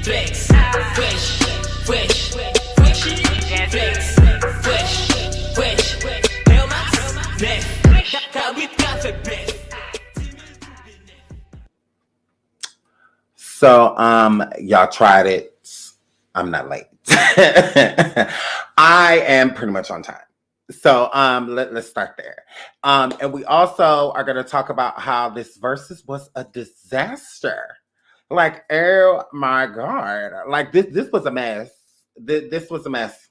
flex, fresh, fresh, fresh, flex, fresh, Helmets, bless, Kawit Cafe, bless. So, y'all tried it. I'm not late. I am pretty much on time. So, let's start there. And we also are going to talk about how this Versus was a disaster. Like, oh my God. Like, this was a mess. This was a mess.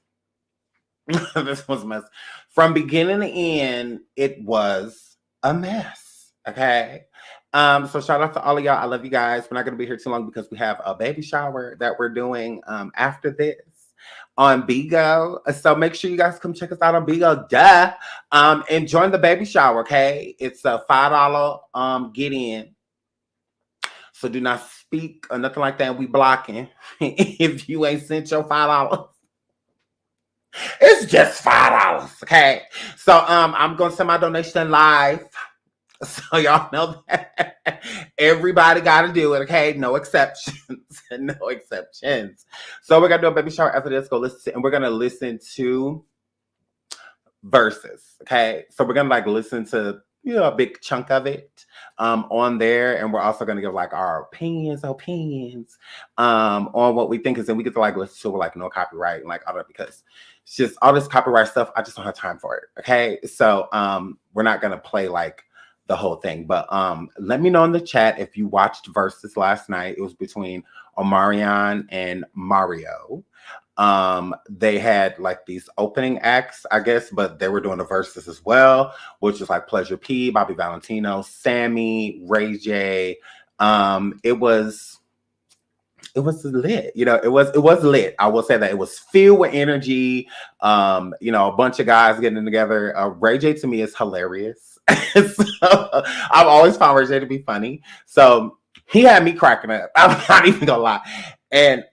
This was a mess. From beginning to end, it was a mess. Okay. So shout out to all of y'all. I love you guys. We're not going to be here too long because we have a baby shower that we're doing after this on Bigo. So make sure you guys come check us out on Bigo. Duh. And join the baby shower, okay? It's a $5 get in. So do not speak or nothing like that. We blocking if you ain't sent your $5. It's just $5, okay? So I'm gonna send my donation live. So y'all know that everybody got to do it, okay? No exceptions. No exceptions. So we're going to do a baby shower after this. And we're going to listen to Versus, okay? So we're going to listen to, a big chunk of it on there. And we're also going to give our opinions on what we think is, and we get to listen to no copyright and all that, because it's just all this copyright stuff. I just don't have time for it, okay? So we're not going to play the whole thing, but let me know in the chat if you watched Versus last night. It was between Omarion and Mario. They had these opening acts, I guess, but they were doing the Versus as well, which is Pleasure P, Bobby Valentino, Sammy, Ray J. It was lit. It was lit. I will say that it was filled with energy. A bunch of guys getting together. Ray J to me is hilarious. So, I've always found Ray J to be funny. So he had me cracking up. I'm not even gonna lie. And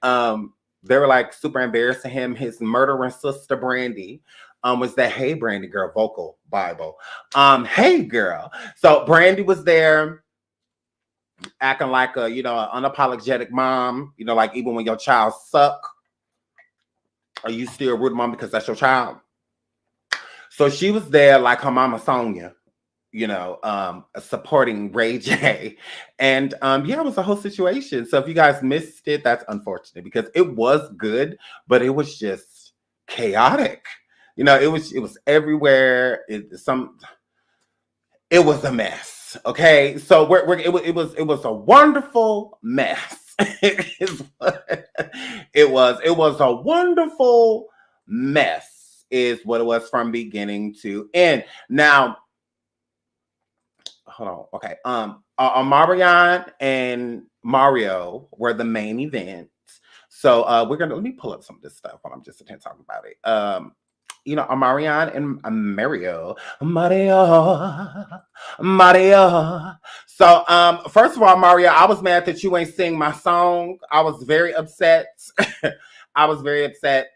they were super embarrassed to him. His murdering sister Brandy was that Hey Brandy Girl vocal Bible. Hey girl. So Brandy was there acting like an unapologetic mom, even when your child suck, are you still root mom because that's your child? So she was there like her mama Sonia, supporting Ray J. And it was a whole situation. So if you guys missed it, that's unfortunate because it was good, but it was just chaotic. It was everywhere. It was a mess. Okay. So it was a wonderful mess. It was a wonderful mess is what it was from beginning to end. Now, hold on. Okay. Omarion and Mario were the main events. So let me pull up some of this stuff while I'm just sitting here talking about it. Omarion and Mario. So first of all, Mario, I was mad that you ain't sing my song. I was very upset. I was very upset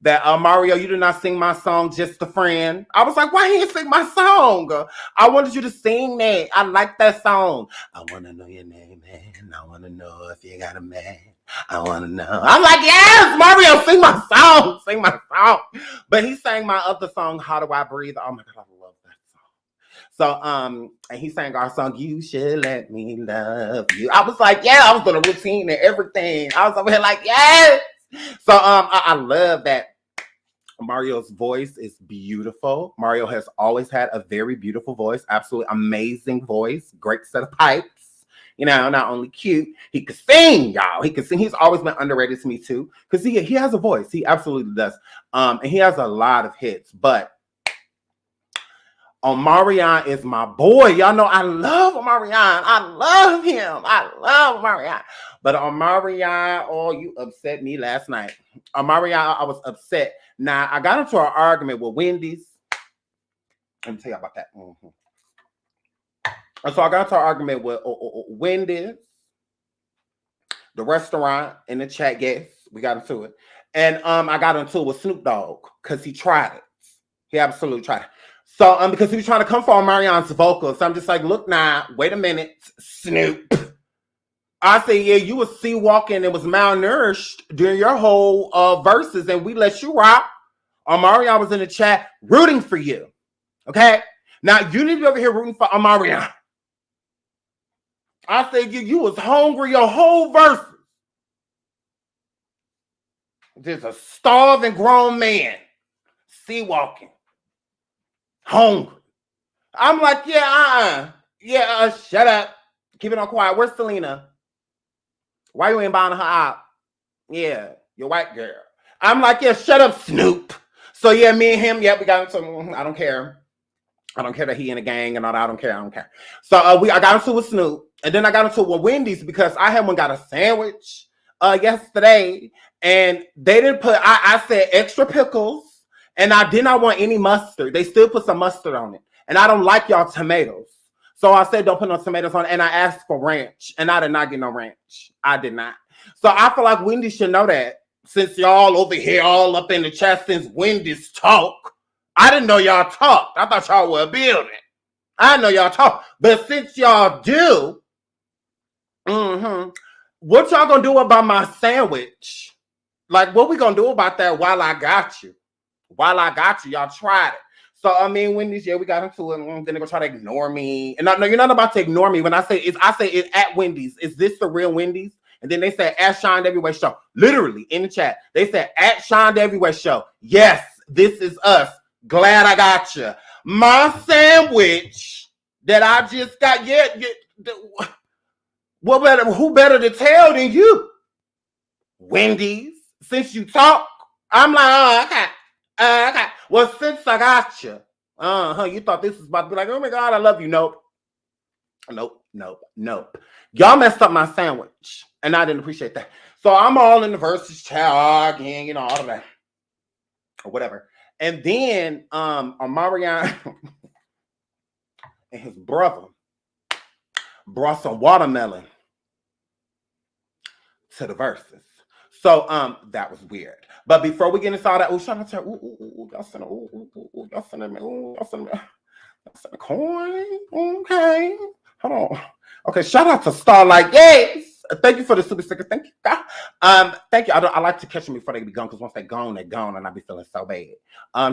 that Mario, you did not sing my song, Just a Friend. I was like, why he didn't sing my song? I wanted you to sing that. I like that song. I want to know your name, man. I want to know if you got a man. I want to know. I'm like, yes, Mario, sing my song. Sing my song. But he sang my other song, How Do I Breathe? Oh my God, I love that song. So, and he sang our song, You Should Let Me Love You. I was like, yeah, I was doing a routine and everything. I was over here like, yes. So I love that Mario's voice is beautiful. Mario has always had a very beautiful voice, absolutely amazing voice, great set of pipes. Not only cute, he could sing, y'all. He could sing. He's always been underrated to me too, because he has a voice. He absolutely does. And he has a lot of hits. But Omarion is my boy. Y'all know I love Omarion. I love him. I love Omarion. But Omarion, oh, you upset me last night. Omarion, I was upset. Now, I got into an argument with Wendy's. Let me tell you about that. Mm-hmm. And so I got into an argument with Wendy's, the restaurant, in the chat. Yes, we got into it. And I got into it with Snoop Dogg because he tried it. He absolutely tried it. So because he was trying to come for Omarion's vocals. So I'm just like, look now, wait a minute, Snoop. I said, yeah, you was sea walking and was malnourished during your whole verses, and we let you rock. Omarion was in the chat rooting for you. Okay? Now you need to be over here rooting for Omarion. I said you was hungry your whole verse. Just a starving grown man, sea walking, hungry. I'm like, yeah, shut up. Keep it on quiet. Where's Selena? Why you ain't buying her out? Yeah, your white girl. I'm like, yeah, shut up, Snoop. So yeah, me and him, we got into. I don't care. I don't care that he in a gang and all that. I don't care. So I got into with Snoop, and then I got into with Wendy's because I had got a sandwich yesterday, and they didn't put. I said extra pickles, and I did not want any mustard. They still put some mustard on it, and I don't like y'all tomatoes. So I said, don't put no tomatoes on it. And I asked for ranch, and I did not get no ranch. I did not. So I feel like Wendy should know that. Since y'all over here all up in the chat since Wendy's talk. I didn't know y'all talked. I thought y'all were building. I know y'all talk. But since y'all do, what y'all gonna do about my sandwich? Like, what we gonna do about that while I got you? While I got you, y'all tried it. So I mean, Wendy's, we got into it. Then they're gonna try to ignore me. And no, you're not about to ignore me. When I say it's at Wendy's. Is this the real Wendy's? And then they said at SeanDavieWay Show. Literally in the chat, they said at SeanDavieWay Show. Yes, this is us. Glad I got you. My sandwich that I just got. Who better to tell than you? Wendy's. Since you talk, I'm like, okay. Well, since I got you, you thought this was about to be like, oh my God, I love you. Nope. Y'all messed up my sandwich, and I didn't appreciate that. So I'm all in the Verszuz chat again, all of that, or whatever. And then Omarion and his brother brought some watermelon to the Verszuz. So that was weird. But before we get into all that, shout out to her. Y'all send a coin. Okay. Hold on. Okay, shout out to Starlight. Yes. Thank you for the super sticker. Thank you. Thank you. I like to catch them before they be gone, because once they're gone, and I be feeling so bad.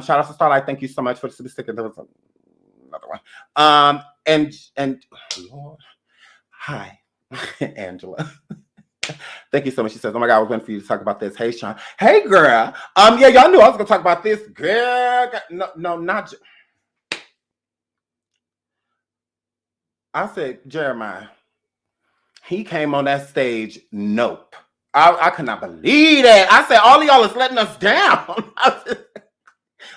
Shout out to Starlight. Thank you so much for the super sticker. There was another one. And Lord, hi, Angela. Thank you so much. She says, oh my God, I was waiting for you to talk about this. Hey, Sean. Hey, girl. Yeah, y'all knew I was gonna talk about this. Girl, no, not. I said, Jeremiah. He came on that stage. Nope. I could not believe that. I said, all of y'all is letting us down.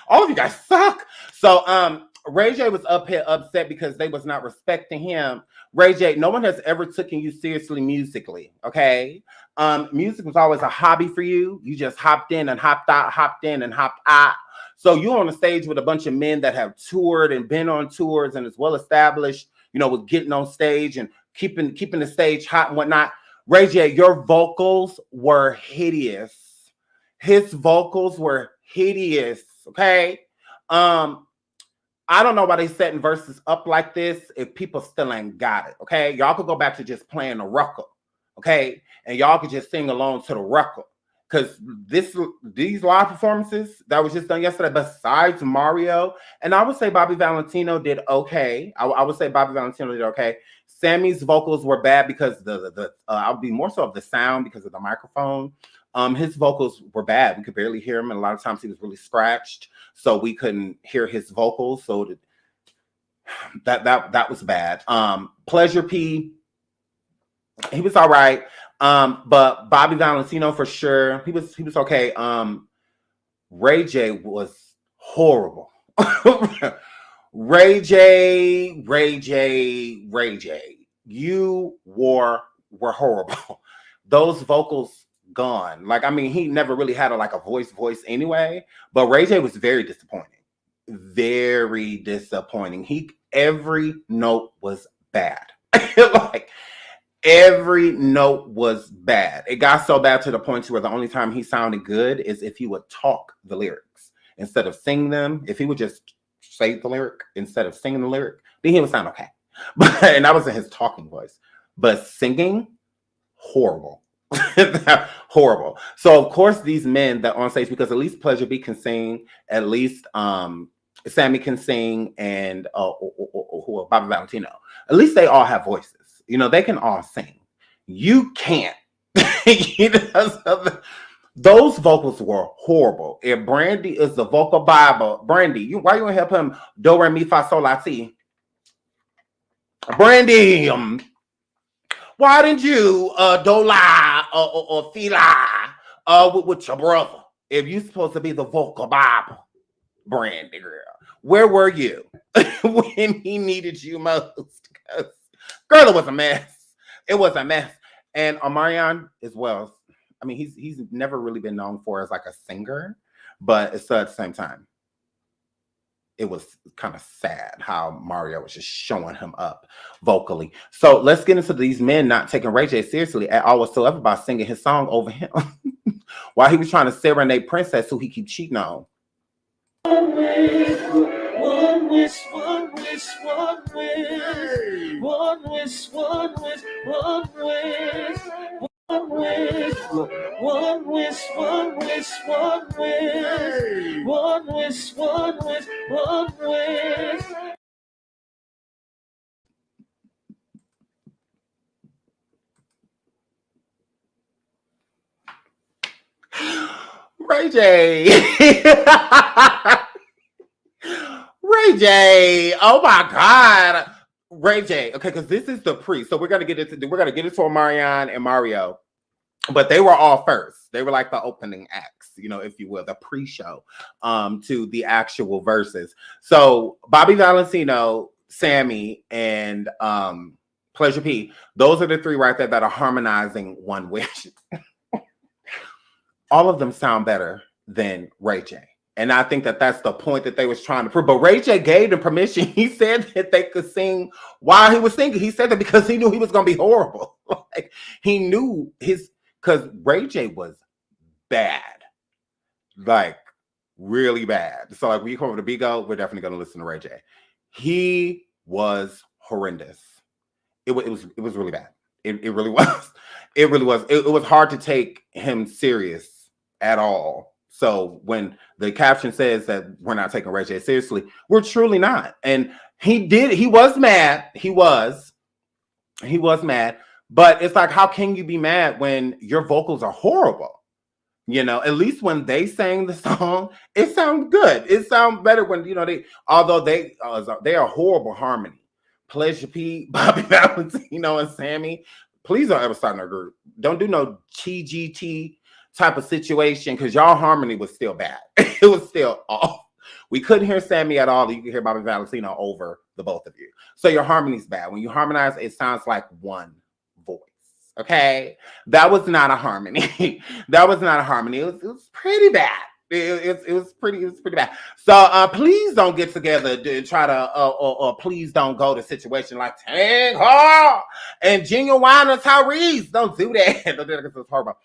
All of you guys suck. So Ray J was up here upset because they was not respecting him. Ray J, no one has ever taken you seriously musically, okay? Music was always a hobby for you. You just hopped in and hopped out, hopped in and hopped out. So you're on the stage with a bunch of men that have toured and been on tours and is well established, with getting on stage and keeping the stage hot and whatnot. Ray J, your vocals were hideous. His vocals were hideous, okay? I don't know why they setting verses up like this if people still ain't got it, okay? Y'all could go back to just playing the record, okay? And y'all could just sing along to the record. Because these live performances that was just done yesterday, besides Mario, and I would say Bobby Valentino did okay. I would say Bobby Valentino did okay. Sammy's vocals were bad because I'll be more so of the sound because of the microphone. His vocals were bad. We could barely hear him, and a lot of times he was really scratched, so we couldn't hear his vocals. So that was bad. Pleasure P, he was all right. But Bobby Valentino for sure, he was okay. Ray J was horrible. Ray J, you were horrible. Those vocals gone. Like, I mean, he never really had a voice anyway, but Ray J was very disappointing. Very disappointing. Every note was bad. Every note was bad. It got so bad to the point where the only time he sounded good is if he would talk the lyrics instead of sing them. If he would just say the lyric instead of singing the lyric, then he would sound okay. And that wasn't his talking voice. But singing, horrible. Horrible. So of course these men that on stage, because at least Pleasure B can sing, at least Sammy can sing, and who Bobby Valentino. At least they all have voices. You know, they can all sing. You can't. You know, those vocals were horrible. If Brandy is the vocal Bible, Brandy, why you want to help him do re mi fa sol la ti? Brandy, why didn't you do la or fi la with your brother? If you're supposed to be the vocal Bible, Brandy girl, where were you when he needed you most? Girl, it was a mess. It was a mess. And Omarion as well. I mean, he's never really been known for as like a singer, but it's at the same time, it was kind of sad how Mario was just showing him up vocally. So let's get into these men not taking Ray J seriously at all whatsoever by singing his song over him while he was trying to serenade Princess, who he keeps cheating on. One wish, one wish, one wish, one wish, one wish, one wish, one wish. One wish, one wish, one wish, one wish, one wish, one wish, one wish. Ray J. Ray J. Oh my God. Ray J. Okay, because this is the pre. So we're gonna get into Omarion and Mario. But they were all first. They were like the opening acts, you know, if you will, the pre-show to the actual Verszuz. So Bobby Valentino, Sammy, and Pleasure P, those are the three right there that are harmonizing One Wish. All of them sound better than Ray J. And I think that that's the point that they was trying to prove. But Ray J gave them permission. He said that they could sing while he was singing. He said that because he knew he was going to be horrible. Like he knew because Ray J was bad, like really bad. So like when you come over to Bigo, we're definitely going to listen to Ray J. He was horrendous. It was really bad. It really was. It really was. It was hard to take him serious at all. So when the caption says that we're not taking Ray J seriously, we're truly not. And he was mad. He was mad. But it's like, how can you be mad when your vocals are horrible? You know, at least when they sang the song, it sounds good. It sounds better when, you know, they are horrible harmony. Pleasure P, Bobby Valentino, and Sammy, please don't ever start in a group. Don't do no TGT type of situation because y'all harmony was still bad. It was still off. We couldn't hear Sammy at all. You could hear Bobby Valentino over the both of you. So your harmony's bad. When you harmonize, it sounds like one voice. Okay, that was not a harmony. That was not a harmony. It was pretty bad. It was pretty bad. So please don't get together and try to or please don't go to situation like Tank Hall and Genuine and Tyrese. Don't do that. Don't do that because it's horrible.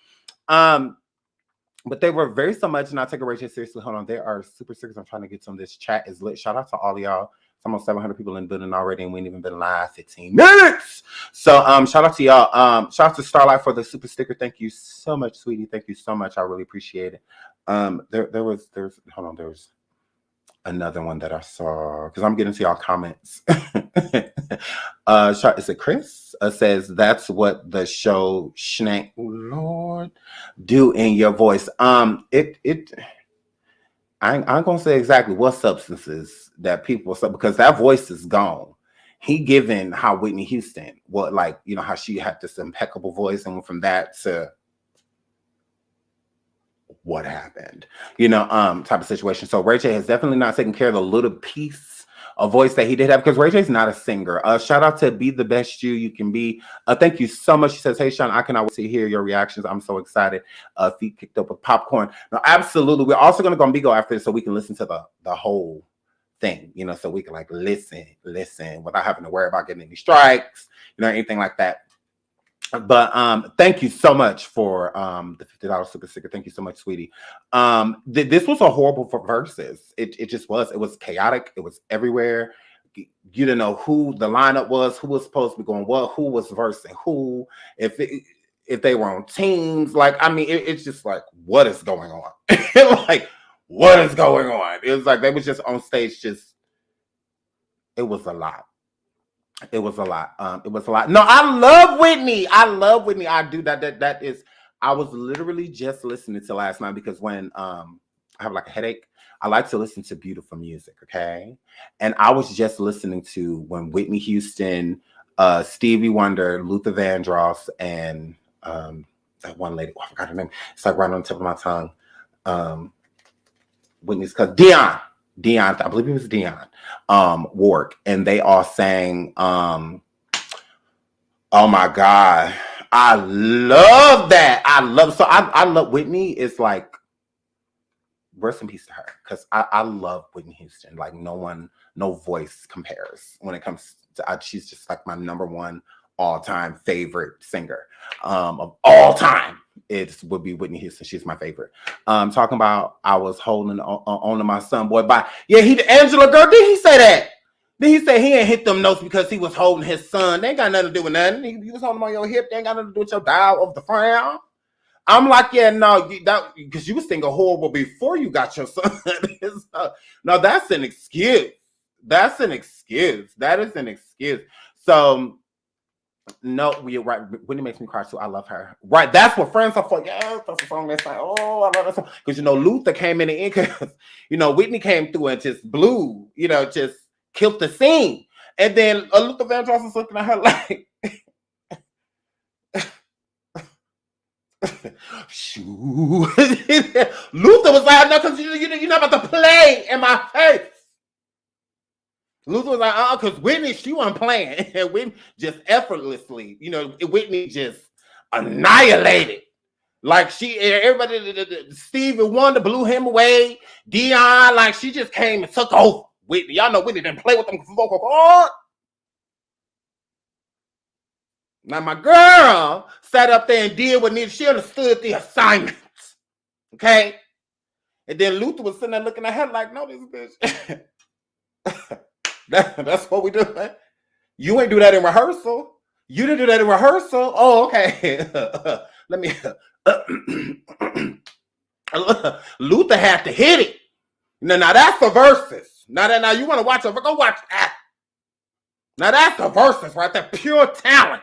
But they were very so much not taking Ray J seriously. Hold on, there are super stickers. I'm trying to get some. This chat is lit. Shout out to all of y'all. It's almost 700 people in the building already, and we ain't even been live 15 minutes. So shout out to y'all. Shout out to Starlight for the super sticker. Thank you so much, sweetie. Thank you so much. I really appreciate it. There was another one that I saw because I'm getting to y'all comments. Is it Chris? Says that's what the show Schnack Lord do in your voice. I ain't gonna say exactly what substances that people because that voice is gone. He given how Whitney Houston, what like you know how she had this impeccable voice, and went from that to what happened, you know, type of situation. So Ray J has definitely not taken care of the little piece of voice that he did have because Ray J's not a singer. Shout out to Be the Best You Can Be. Thank you so much. She says, hey, Sean, I cannot wait to hear your reactions. I'm so excited. Feet kicked up with popcorn. Now, absolutely. We're also going to go on Bigo after this so we can listen to the whole thing, you know, so we can like listen without having to worry about getting any strikes, you know, anything like that. But thank you so much for the $50 super sticker. Thank you so much, sweetie. This was a horrible Verszuz. It just was. It was chaotic. It was everywhere. You didn't know who the lineup was, who was supposed to be going what, who was versing who. If it if they were on teams. Like, I mean, it's just like, what is going on? Like, what is going on? It was like they was just on stage, just, it was a lot. It was a lot. It was a lot. No, I love Whitney. I love Whitney. I do that is, I was literally just listening to last night because when I have like a headache, I like to listen to beautiful music, okay? And I was just listening to when Whitney Houston, Stevie Wonder, Luther Vandross, and that one lady, oh, I forgot her name. It's like right on the tip of my tongue. Whitney's cousin, Dion, I believe it was Dion, Warwick, and they all sang, oh my God, I love that. I love Whitney. It's like, rest in peace to her, because I love Whitney Houston. Like, no voice compares when it comes to, she's just like my number one all-time favorite singer of all time. It would be Whitney Houston. She's my favorite. Talking about, I was holding on to my son, boy. Bye. Yeah, Angela, girl, did he say that? Did he say he ain't hit them notes because he was holding his son? They ain't got nothing to do with nothing. He was holding him on your hip. They ain't got nothing to do with your dial of the frown. I'm like, yeah, no, because you was thinking horrible before you got your son. No, that's an excuse. That's an excuse. That is an excuse. So, no, you're right. Whitney makes me cry too. I love her. Right, that's what Friends Are For. Yeah, that's a song that's like, oh, I love that song. Because, Luther came in the end because, Whitney came through and just blew, just killed the scene. And then Luther Vandross was looking at her like, shoo. Luther was like, no, because you're not about to play in my face. Luther was like, because Whitney, she wasn't playing. And Whitney just effortlessly, Whitney just annihilated. Like, everybody, Stevie Wonder blew him away. Dion, like, she just came and took over Whitney. Y'all know Whitney didn't play with them vocal cords. Now, my girl sat up there and did what needed. She understood the assignment. Okay? And then Luther was sitting there looking at her like, no, this bitch. That's what we do. Man. You ain't do that in rehearsal. You didn't do that in rehearsal. Oh, okay. Let me. Luther had to hit it. Now that's the verses. Now you want to watch it? Go watch that. Now that's the verses right there. Pure talent.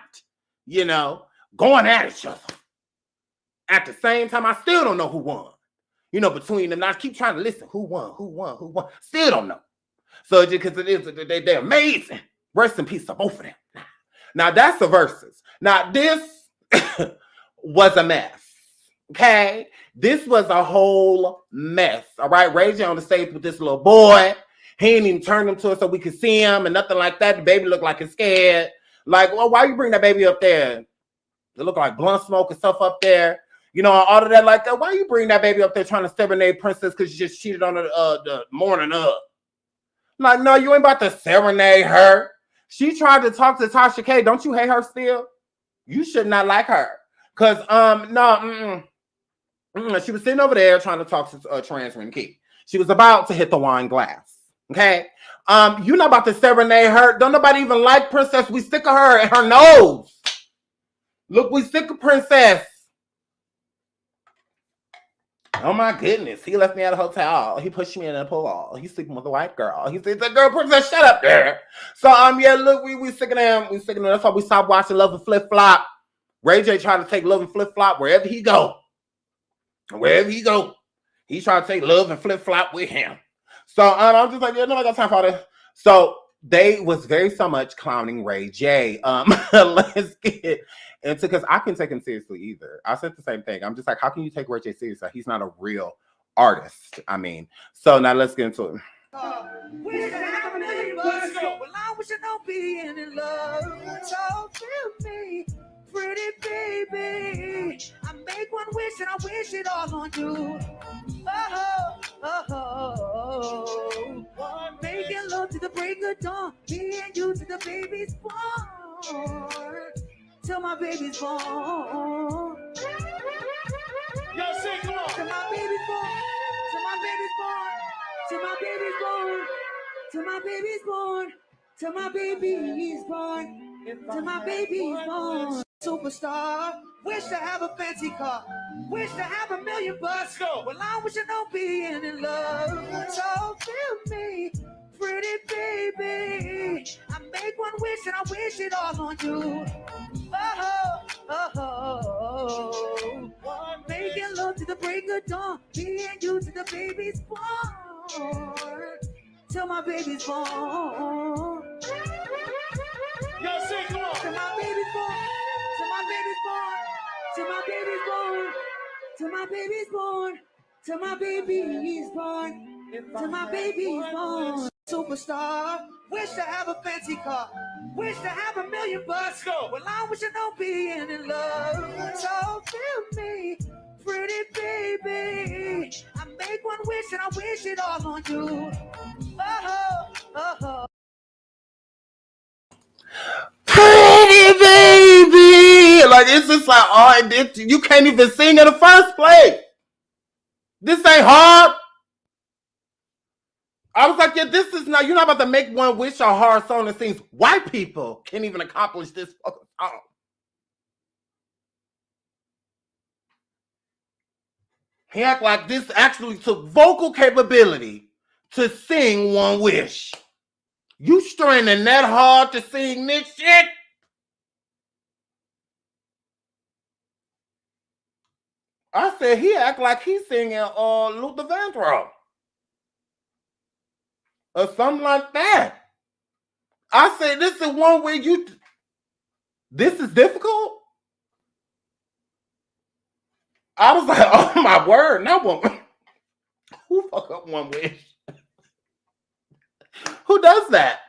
Going at each other. At the same time, I still don't know who won. Between them. I keep trying to listen. Who won? Still don't know. So just because they're amazing. Rest in peace to both of them. Now that's the verses. Now this was a mess. Okay? This was a whole mess. All right? Ray J on the stage with this little boy. He didn't even turn him to us so we could see him and nothing like that. The baby looked like he's scared. Like, well, why you bring that baby up there? It looked like blunt smoke and stuff up there. All of that like that. Why you bring that baby up there trying to serenade Princess because you just cheated on her the morning of? Like, no, you ain't about to serenade her. She tried to talk to Tasha K. Don't you hate her still? You should not like her. Because, she was sitting over there trying to talk to Transman Key. She was about to hit the wine glass. Okay? You're not about to serenade her. Don't nobody even like Princess. We sick of her and her nose. Look, we sick of Princess. Oh my goodness. He left me at a hotel. He pushed me in a pool. He's sleeping with a white girl. He said, the girl, Princess, shut up there. So, yeah, look, we sick of them. We sick of them. That's why we stopped watching Love and Flip Flop. Ray J tried to take Love and Flip Flop wherever he go. Wherever he go. He tried to take Love and Flip Flop with him. So, I'm just like, yeah, no, I got time for that. So, they was very so much clowning Ray J. Let's get into, because I can't take him seriously either. I said the same thing. I'm just like, how can you take Ray J seriously? He's not a real artist. I mean, so now let's get into it. Well, I wish I don't be in love. Talk to me, pretty baby. I make one wish and I wish it all on you. Making love to the break of dawn. Me and you to the baby's born. Till my baby's born. Yo, sing, come on. Till my baby's born. Till my baby's born. Till my baby's born. Till my baby's born. Till my baby's born. Till my baby's born. Superstar, wish to have a fancy car, wish to have $1 million bucks. Well, I wish I don't be in love. So feel me, pretty baby. I make one wish and I wish it all on you. Making love to the break of dawn, me and you to the baby's born, till my baby's born. Yo, sing, come on. Till my baby's born, till my baby's born, till my baby's born, till my baby's born, till my baby's born, till my baby's born. Superstar, wish to have a fancy car, wish to have $1 million bucks. Well, I wish I don't be in love. So feel me, pretty baby. I make one wish and I wish it all on you. Pretty baby, like it's just like, oh, you can't even sing in the first place. This ain't hard. I was like, yeah, this is not, you're not about to make one wish a hard song that sings. White people can't even accomplish this fucking song. He act like this actually took vocal capability to sing one wish. You straining that hard to sing this shit? I said he act like he's singing Luther Vandross or something like that. I said this is one way this is difficult. I was like, oh my word, no one. Who fuck up one wish? Who does that?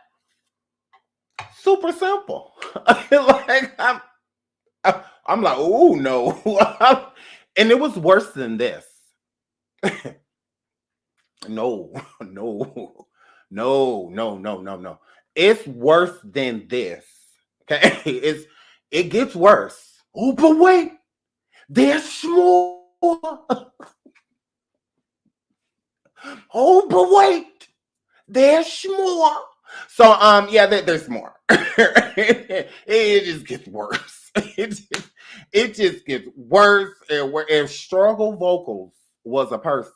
Super simple. Like I'm like, oh no. And it was worse than this. No. It's worse than this. Okay. It gets worse. Oh, but wait, there's more. Oh, but wait, there's more. So yeah, there's more. It just gets worse. It just gets worse and worse. If struggle vocals was a person,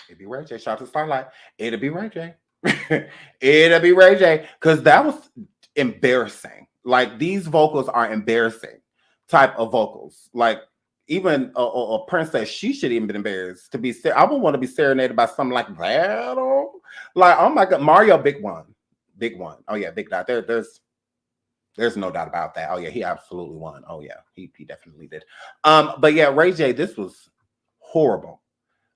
it'd be Ray J. Shout out to Starlight. It'll be Ray J. It'll be Ray J. Because that was embarrassing. Like these vocals are embarrassing type of vocals. Like even a princess, she should even be embarrassed to be. I would want to be serenaded by something like that. Or like, oh my God, Mario, big one. Oh yeah, big dot. There's no doubt about that. Oh yeah, he absolutely won. Oh yeah, he definitely did. But yeah, Ray J, this was horrible.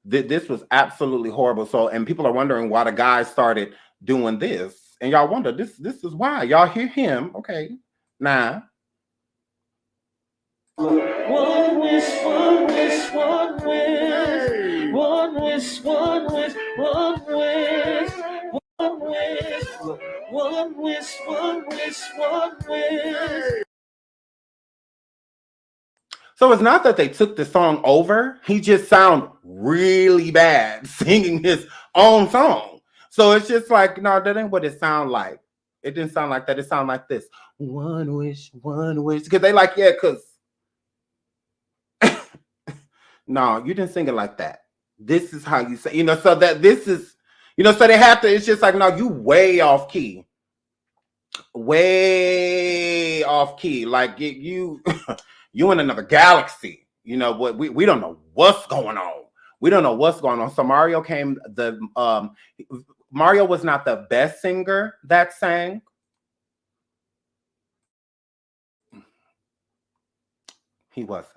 This was absolutely horrible. So, and people are wondering why the guys started doing this, and y'all wonder this is why. Y'all hear him? Okay, nah. One wish, one wish, one wish, one wish, one wish, one wish, one wish, one wish, one wish, one wish. So it's not that they took the song over. He just sounded really bad singing his own song. So it's just like, no, that ain't what it sound like. It didn't sound like that. It sounded like this. One wish, one wish. Because they like, yeah, because no, you didn't sing it like that. This is how you say, so that this is, so they have to, it's just like, no, you way off key. Way off key. Like you in another galaxy. What we don't know what's going on. We don't know what's going on. So Mario Mario was not the best singer that sang. He wasn't.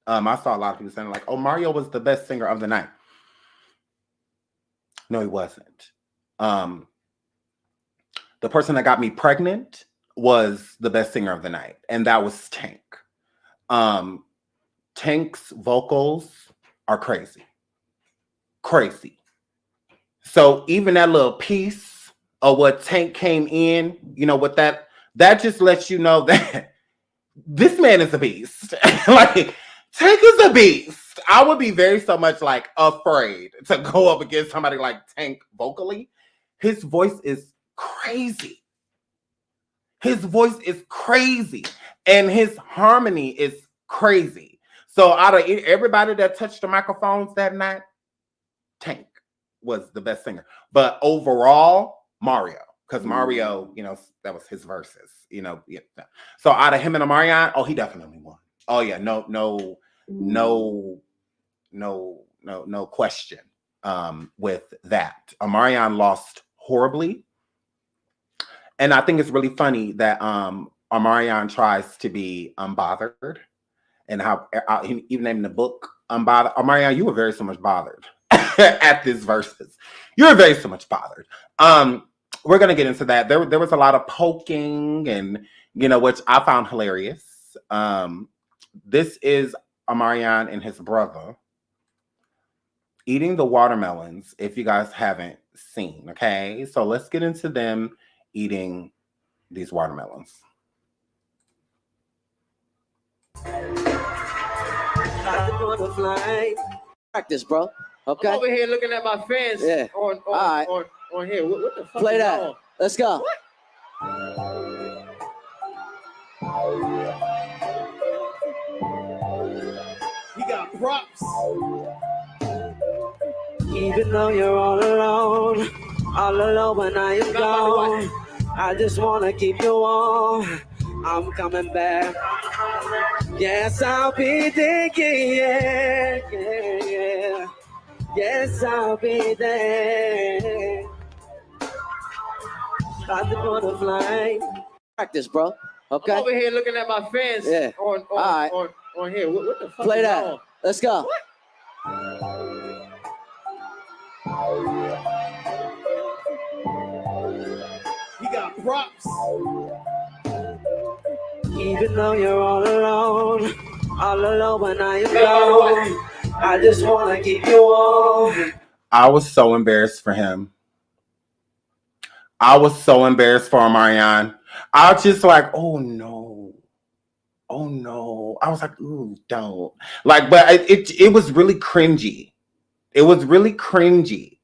I saw a lot of people saying like, oh, Mario was the best singer of the night. No, he wasn't. The person that got me pregnant was the best singer of the night, and that was Tank. Tank's vocals are crazy. So even that little piece of what Tank came in, with that just lets you know that this man is a beast. Like, Tank is a beast. I would be very so much like afraid to go up against somebody like Tank vocally. His voice is crazy. And his harmony is crazy. So out of everybody that touched the microphones that night, Tank was the best singer. But overall, Mario. Because Mario, that was his verses. Yeah. So out of him and Omarion, oh, he definitely won. Oh yeah, no question with that. Omarion lost horribly. And I think it's really funny that Omarion tries to be unbothered, and how even in the book Unbothered, Omarion, you were very so much bothered at this verses. You were very so much bothered. We're gonna get into that. There was a lot of poking, and which I found hilarious. This is Omarion and his brother eating the watermelons. If you guys haven't seen, okay, so let's get into them eating these watermelons. Practice, bro. Okay. I'm over here looking at my fans. Yeah. On here. What the fuck? Play is that. On? Let's go. What? He got props. Even though you're all alone when I am gone, I just wanna keep you warm. I'm coming back. Yes, I'll be thinking, yeah. Yes, I'll be there. Got the butterfly. Practice, bro. Okay. I'm over here looking at my fans. Yeah. On here. What the fuck? Play is that. On? Let's go. What? He got props. Even though you're all alone when I am gone, I just wanna keep you warm. I was so embarrassed for him. I was so embarrassed for Omarion. I was just like, oh no. I was like, ooh, don't. Like, but it was really cringy. It was really cringy,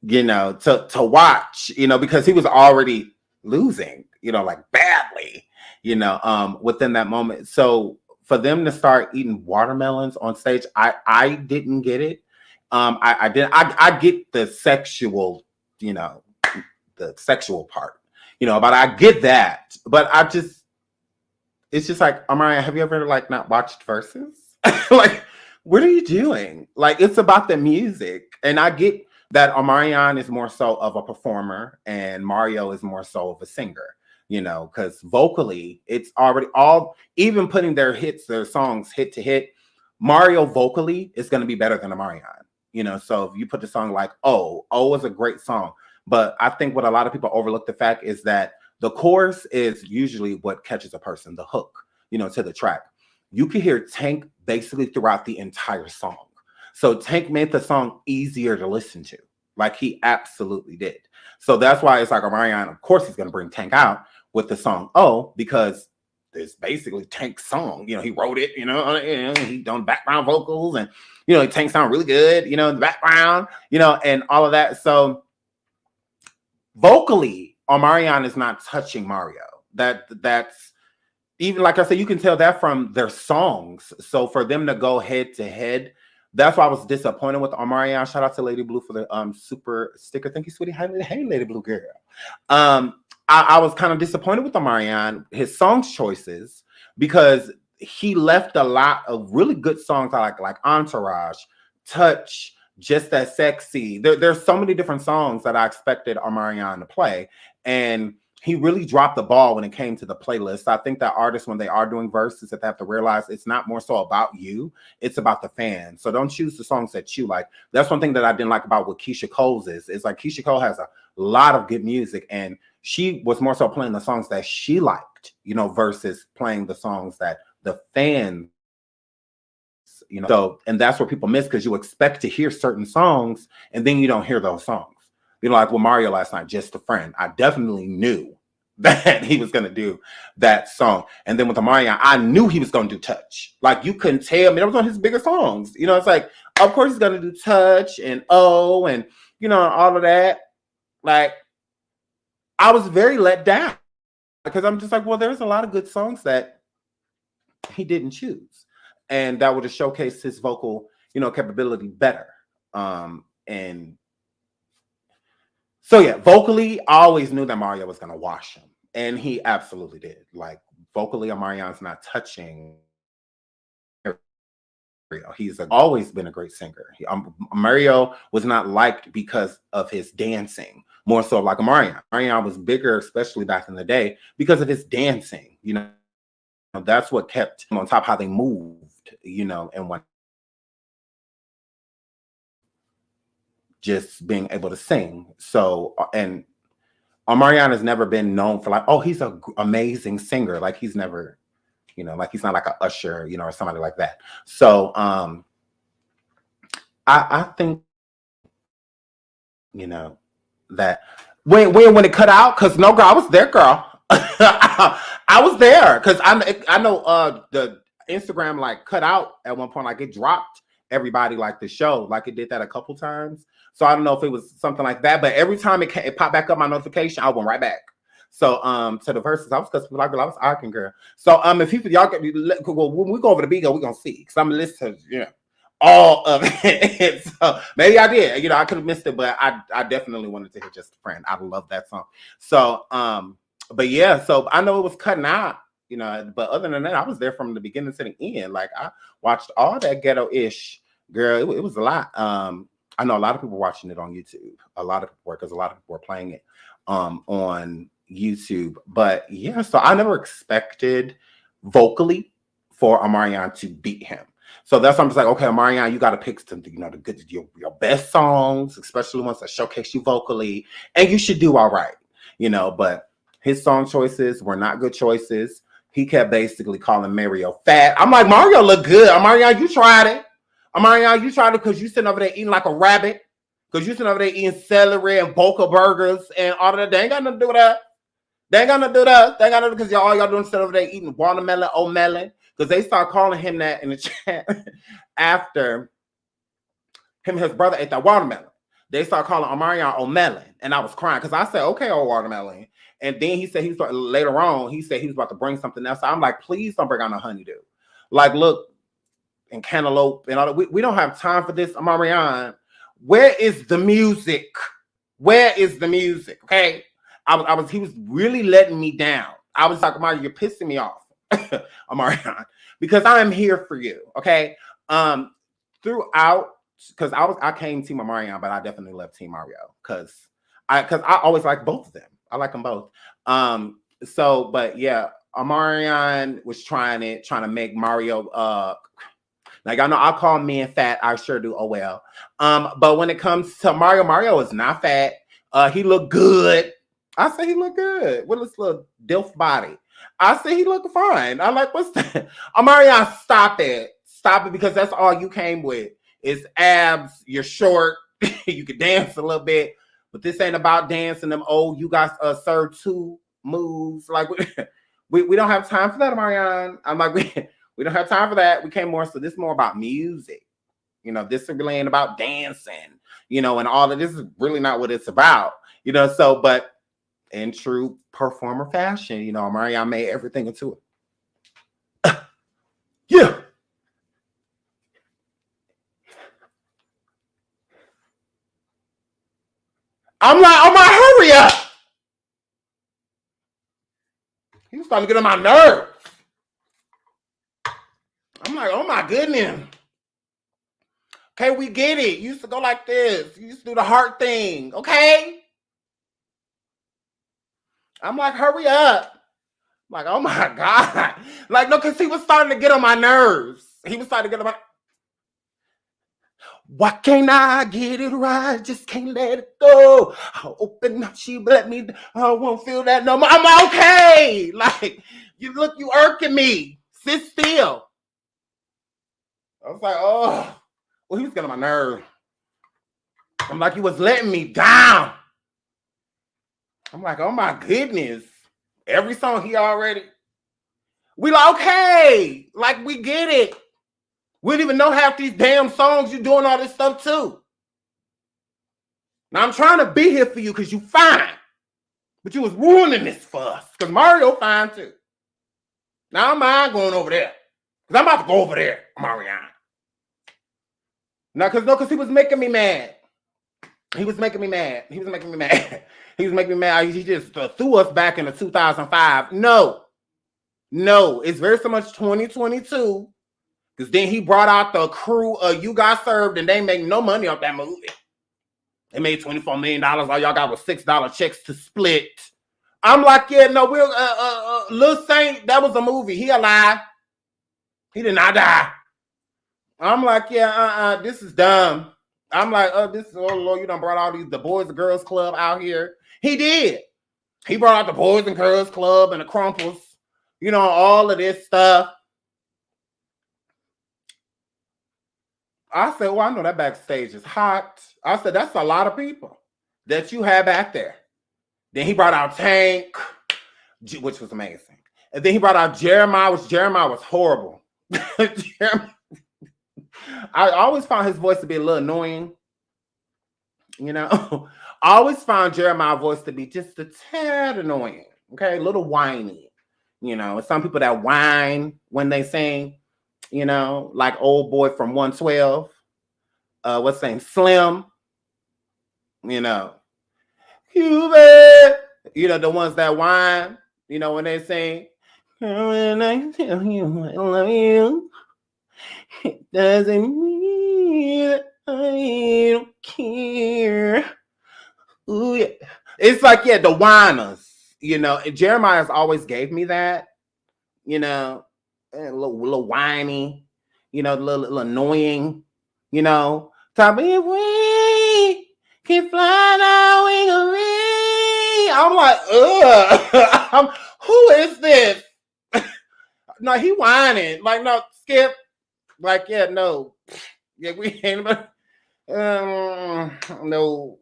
to watch, because he was already losing, like badly, within that moment. So for them to start eating watermelons on stage, I didn't get it. I get the sexual, the sexual part, but I get that. But it's just like, Omarion, have you ever not watched Versus? Like, what are you doing? Like, it's about the music. And I get that Omarion is more so of a performer and Mario is more so of a singer, because vocally it's already even putting their songs hit to hit, Mario vocally is going to be better than Omarion, so if you put the song like Oh is a great song. But I think what a lot of people overlook the fact is that the chorus is usually what catches a person, the hook, to the track. You can hear Tank basically throughout the entire song. So Tank made the song easier to listen to. Like, he absolutely did. So that's why it's like Omarion, of course, he's going to bring Tank out with the song Oh, because it's basically Tank's song. He wrote it, he done background vocals, and, Tank sound really good, in the background, and all of that. So vocally, Omarion is not touching Mario. That's even, like I said, you can tell that from their songs. So for them to go head to head, that's why I was disappointed with Omarion. Shout out to Lady Blue for the super sticker. Thank you, sweetie. Hey, Lady Blue girl. I was kind of disappointed with Omarion, his songs choices, because he left a lot of really good songs like Entourage, Touch, Just That Sexy. There's so many different songs that I expected Omarion to play, and he really dropped the ball when it came to the playlist. I think that artists, when they are doing verses, that they have to realize it's not more so about you, it's about the fans. So don't choose the songs that you like. That's one thing that I didn't like about what Keisha Cole's is like, Keisha Cole has a lot of good music, and she was more so playing the songs that she liked, versus playing the songs that the fans, so, and that's what people miss, because you expect to hear certain songs and then you don't hear those songs. Like with Mario last night, Just a Friend. I definitely knew that he was going to do that song. And then with Omarion, I knew he was going to do Touch. Like, you couldn't tell me. That was one of his bigger songs. It's like, of course he's going to do Touch and Oh and, all of that. Like, I was very let down, because I'm just like, well, there's a lot of good songs that he didn't choose. And that would have showcased his vocal, capability better. And so yeah, vocally, I always knew that Mario was going to wash him. And he absolutely did. Like, vocally, Omarion's not touching. He's always been a great singer. Mario was not liked because of his dancing, more so like Omarion. Omarion was bigger, especially back in the day, because of his dancing. That's what kept him on top, how they moved, and what just being able to sing. So, and Omarion has never been known for like, oh, he's an amazing singer. Like, he's never, like, he's not like an Usher, or somebody like that. So I think, that when it cut out, because no, girl, I was there, girl. I was there because I know the Instagram like cut out at one point, like it dropped everybody like the show, like it did that a couple times. So I don't know if it was something like that, but every time it popped back up my notification, I went right back. So to the Verszuz, I was cussing like, girl, I was arguing, girl. So if people y'all when we go over the Bigo, we're gonna see, because I'm gonna listen to all of it. So maybe I did, I could have missed it, but I definitely wanted to hear Just a Friend. I love that song. So but yeah, so I know it was cutting out, but other than that, I was there from the beginning to the end. Like, I watched all that ghetto-ish, girl. It was a lot. I know a lot of people watching it on YouTube. A lot of people were, because a lot of people were playing it on YouTube. But yeah, so I never expected vocally for Omarion to beat him. So that's why I'm just like, okay, Omarion, you got to pick some, the good, your best songs, especially ones that showcase you vocally, and you should do all right, But his song choices were not good choices. He kept basically calling Mario fat. I'm like, Mario look good. Omarion, you tried it. Omarion, you tried it because you sitting over there eating like a rabbit. Because you sitting over there eating celery and Boca burgers and all of that. They ain't got nothing to do with that. They ain't got nothing to do with that. They ain't got nothing, because all y'all doing sitting over there eating watermelon, melon. Because they start calling him that in the chat after him and his brother ate that watermelon. They start calling Omarion melon. And I was crying because I said, okay, old watermelon. And then he said later on, he said he was about to bring something else. So I'm like, please don't bring on a honeydew. Like, look, and cantaloupe and all that. We don't have time for this, Omarion. Where is the music? Where is the music? Okay. He was really letting me down. I was like, Omarion, you're pissing me off, Omarion, because I am here for you. Okay. Throughout, because I came Team Omarion, but I definitely left Team Mario because I always like both of them. I like them both. So, but yeah, Omarion was trying to make Mario. Like, I know I call men fat. I sure do. Oh well. But when it comes to Mario is not fat. He looked good. I say he looked good with his little dilf body. I say he looked fine. I'm like, what's that? Omarion, stop it, because that's all you came with is abs. You're short. You can dance a little bit. But this ain't about dancing them old, you guys serve two moves. Like, we don't have time for that, Omarion. I'm like, we don't have time for that. We came more, so this is more about music. This really ain't about dancing, and all of this is really not what it's about. So, but in true performer fashion, Omarion made everything into it. Yeah. I'm like, oh my, hurry up. He was starting to get on my nerves. I'm like, oh my goodness. Okay, we get it. You used to go like this. You used to do the heart thing. Okay. I'm like, hurry up. I'm like, oh my God. Like, no, because he was starting to get on my nerves. Why can't I get it right? Just can't let it go. I'll open up, she let me, I won't feel that no more. I'm okay. Like, you irking me. Sit still. I was like, oh, well, he was getting on my nerve. I'm like, he was letting me down. I'm like, oh my goodness. Every song he already, we like, okay, like we get it. We don't even know half these damn songs. You doing all this stuff too. Now I'm trying to be here for you because you fine. But you was ruining this for us. Because Mario fine too. Now I'm going over there. Because I'm about to go over there, Omarion. No, because he was making me mad. He was making me mad. He was making me mad. He was making me mad. He just threw us back into 2005. No, it's very so much 2022. Because then he brought out the crew of You Got Served, and they make no money off that movie. They made $24 million. All y'all got was $6 checks to split. I'm like, yeah, no, we're Lil Saint, that was a movie. He alive. He did not die. I'm like, yeah, this is dumb. I'm like, this is, oh Lord, you done brought all the Boys and Girls Club out here. He did. He brought out the Boys and Girls Club and the Crumples, all of this stuff. I said, well, I know that backstage is hot. I said, that's a lot of people that you have back there. Then he brought out Tank, which was amazing. And then he brought out Jeremiah, which Jeremiah was horrible. I always found his voice to be a little annoying. I always found Jeremiah's voice to be just a tad annoying. Okay, a little whiny. Some people that whine when they sing, like old boy from 112. What's his name? Slim. The ones that whine, when they sing, when I tell you I love you, it doesn't mean I don't care. Ooh, yeah. It's like, yeah, the whiners, and Jeremiah's always gave me that, a little whiny, a little annoying, Top of we can fly now, we can be. I'm like, ugh. Who is this? No, he whining. Like, no, Skip. Like, yeah, no. Yeah, we ain't about. No.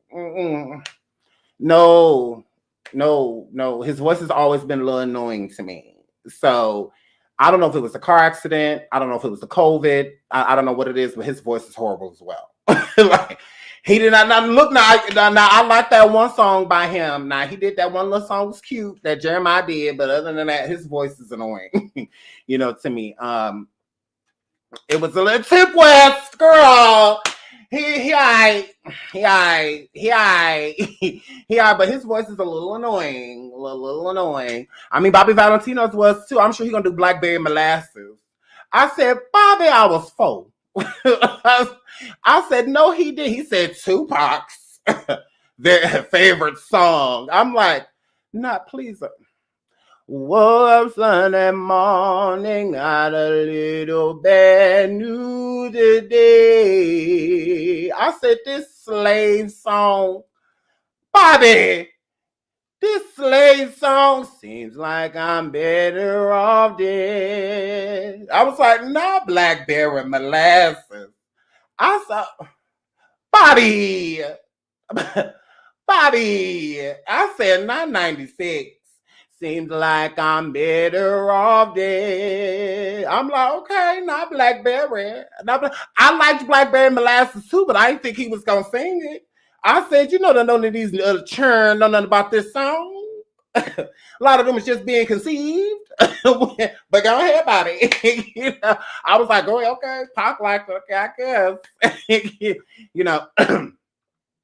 No. His voice has always been a little annoying to me. So I don't know if it was a car accident. I don't know if it was the COVID. I don't know what it is, but his voice is horrible as well. Like, he did not look now. I like that one song by him. Now he did that one little song was cute that Jeremiah did, but other than that, his voice is annoying. To me. It was a little Tip West girl. He but his voice is a little annoying. A little annoying. I mean, Bobby Valentino's was too. I'm sure he's gonna do Blackberry Molasses. I said, Bobby, I was 4. I said, no, he did. He said Tupac's their favorite song. I'm like, not please. Woke up Sunday morning, got a little bad news today. I said, this slave song, Bobby, this slave song seems like I'm better off dead. I was like, nah, Blackberry Molasses. I saw, Bobby, I said, not 96. Seems like I'm better off dead. I'm like, okay, not Blackberry. I liked Blackberry Molasses too, but I didn't think he was going to sing it. I said, none of these churn, know nothing about this song. A lot of them is just being conceived. But go ahead about it. I was like, oh, okay, Pac like, okay, I guess.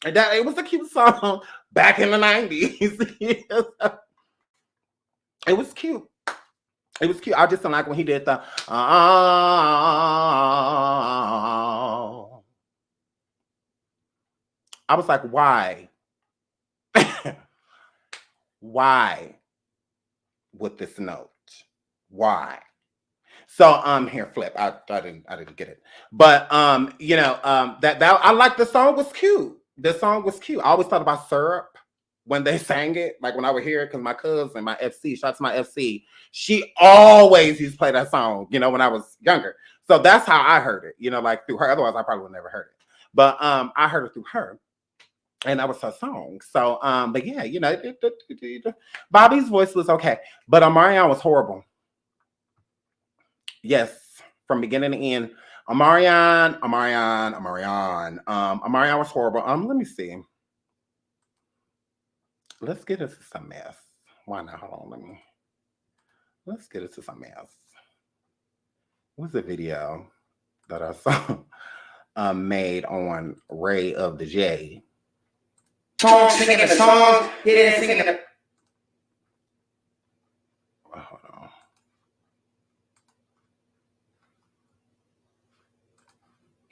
That it was a cute song back in the 90s. It was cute. It was cute. I just don't like when he did the I was like, why? Why with this note? Why? So here, Flip. I didn't get it. But that I like the song was cute. The song was cute. I always thought about Syrup when they sang it, like when I would hear it, because my cousin, my FC, shout out to my FC, she always used to play that song, when I was younger. So that's how I heard it, like through her. Otherwise, I probably would never heard it. But I heard it through her, and that was her song. So, but yeah, Bobby's voice was okay, but Omarion was horrible. Yes, from beginning to end. Omarion was horrible. Let me see. Let's get into some mess. Why not? Hold on, let's get into some mess. what's the video that I saw made on Ray of the J? Song, singing the songs, he didn't sing the. Oh, hold on.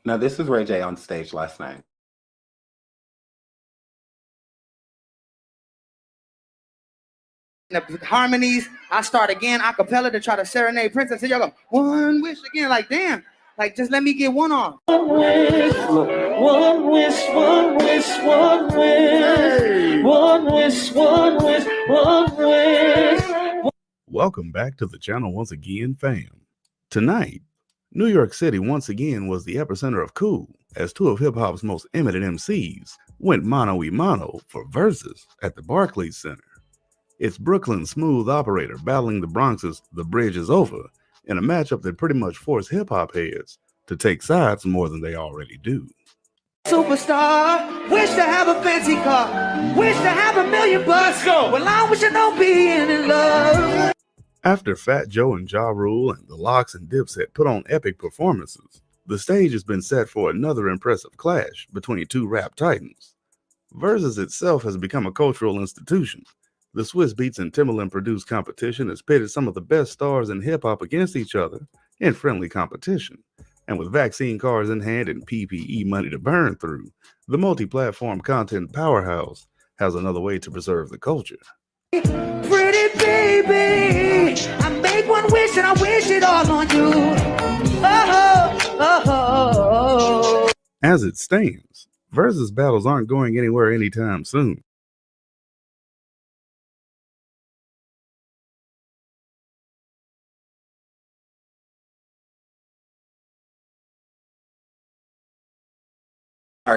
Now this is Ray J on stage last night. The harmonies, I start again a cappella to try to serenade Princess. And y'all go, one wish again, like damn, like just let me get one on. One wish, one wish, one wish, one wish, one wish, one wish, one wish. Welcome back to the channel once again, fam. Tonight, New York City once again was the epicenter of cool, as two of hip-hop's most eminent MCs went mano-a-mano for VERZUZ at the Barclays Center. It's Brooklyn's smooth operator battling the Bronx's The Bridge Is Over in a matchup that pretty much forced hip-hop heads to take sides more than they already do. Superstar, wish to have a fancy car, wish to have $1 million bucks. Well, I wish I don't be in love. After Fat Joe and Ja Rule and the Lox and Dipset put on epic performances, the stage has been set for another impressive clash between two rap titans. VERZUZ itself has become a cultural institution. The Swiss Beats and Timbaland-produced competition has pitted some of the best stars in hip-hop against each other in friendly competition. And with vaccine cards in hand and PPE money to burn through, the multi-platform content powerhouse has another way to preserve the culture. Pretty baby, I make one wish and I wish it all on you. Oh. As it stands, VERZUZ battles aren't going anywhere anytime soon.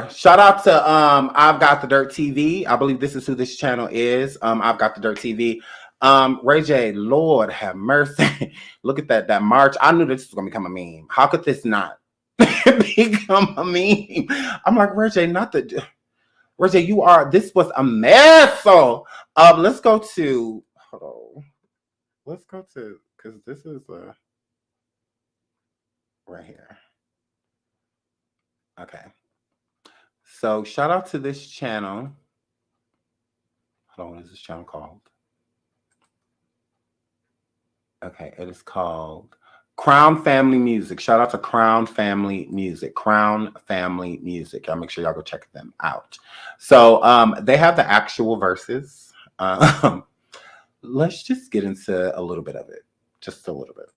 Shout out to I've Got the Dirt TV. I believe this is who this channel is. I've Got the Dirt TV. Ray J, Lord have mercy. Look at that march. I knew this was gonna become a meme. How could this not become a meme? I'm like, Ray J, Ray J, this was a mess. So let's go to because this is right here. Okay. So shout out to this channel. Hold on, what is this channel called? Okay, it is called Crown Family Music. Shout out to Crown Family Music. Crown Family Music. Y'all make sure y'all go check them out. So they have the actual verses. Let's just get into a little bit of it. Just a little bit.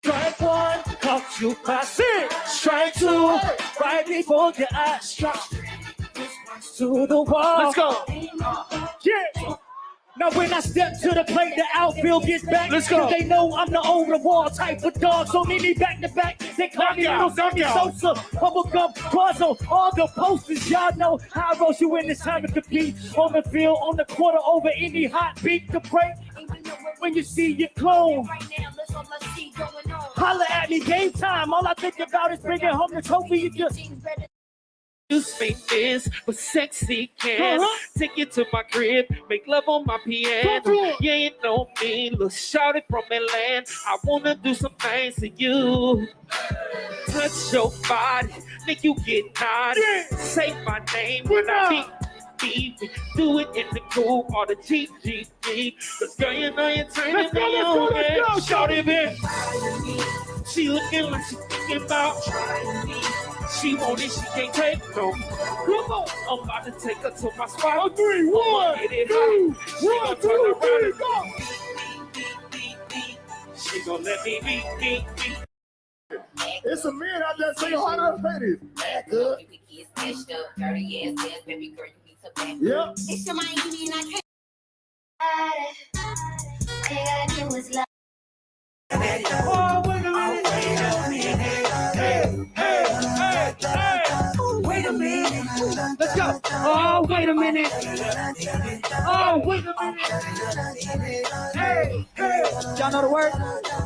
Strike one, caught you passing. Strike two, right before your eyes struck to the wall. Let's go. Yeah. Now when I step to the plate, the outfield gets back. Let's go. They know I'm the over the wall type of dog, so meet me back to back. They call me Little Sammy Sosa, bubblegum, cross on all the posters. Y'all know how I roast you in this time to compete. On the field, on the quarter, over any hot beat to break. When you see your clone, holla at me, game time. All I think about is bringing home the trophy. You just speak this, but sexy can take you to my crib, make love on my piano. Yeah, you know me, look shouted from Atlanta. I wanna do some things to you. Touch your body, make you get naughty. Say my name when I beat. Do it in the cool or the GGG. Cause girl, you know you're turning me on. Let's go, shout it, man. She looking like she thinking about. She want it, she can't take no. Come on, I'm about to take her to my spot. 3, 1, 2, 1, 2, 3, go. She gon' let me beat. It's a man out there saying, how do I pay this? Back up. Yep. It's your Miami and I can't. Oh, wait a minute. Wait a minute. Let's go. Oh, wait a minute. Oh, wait a minute. Hey. Y'all know the word?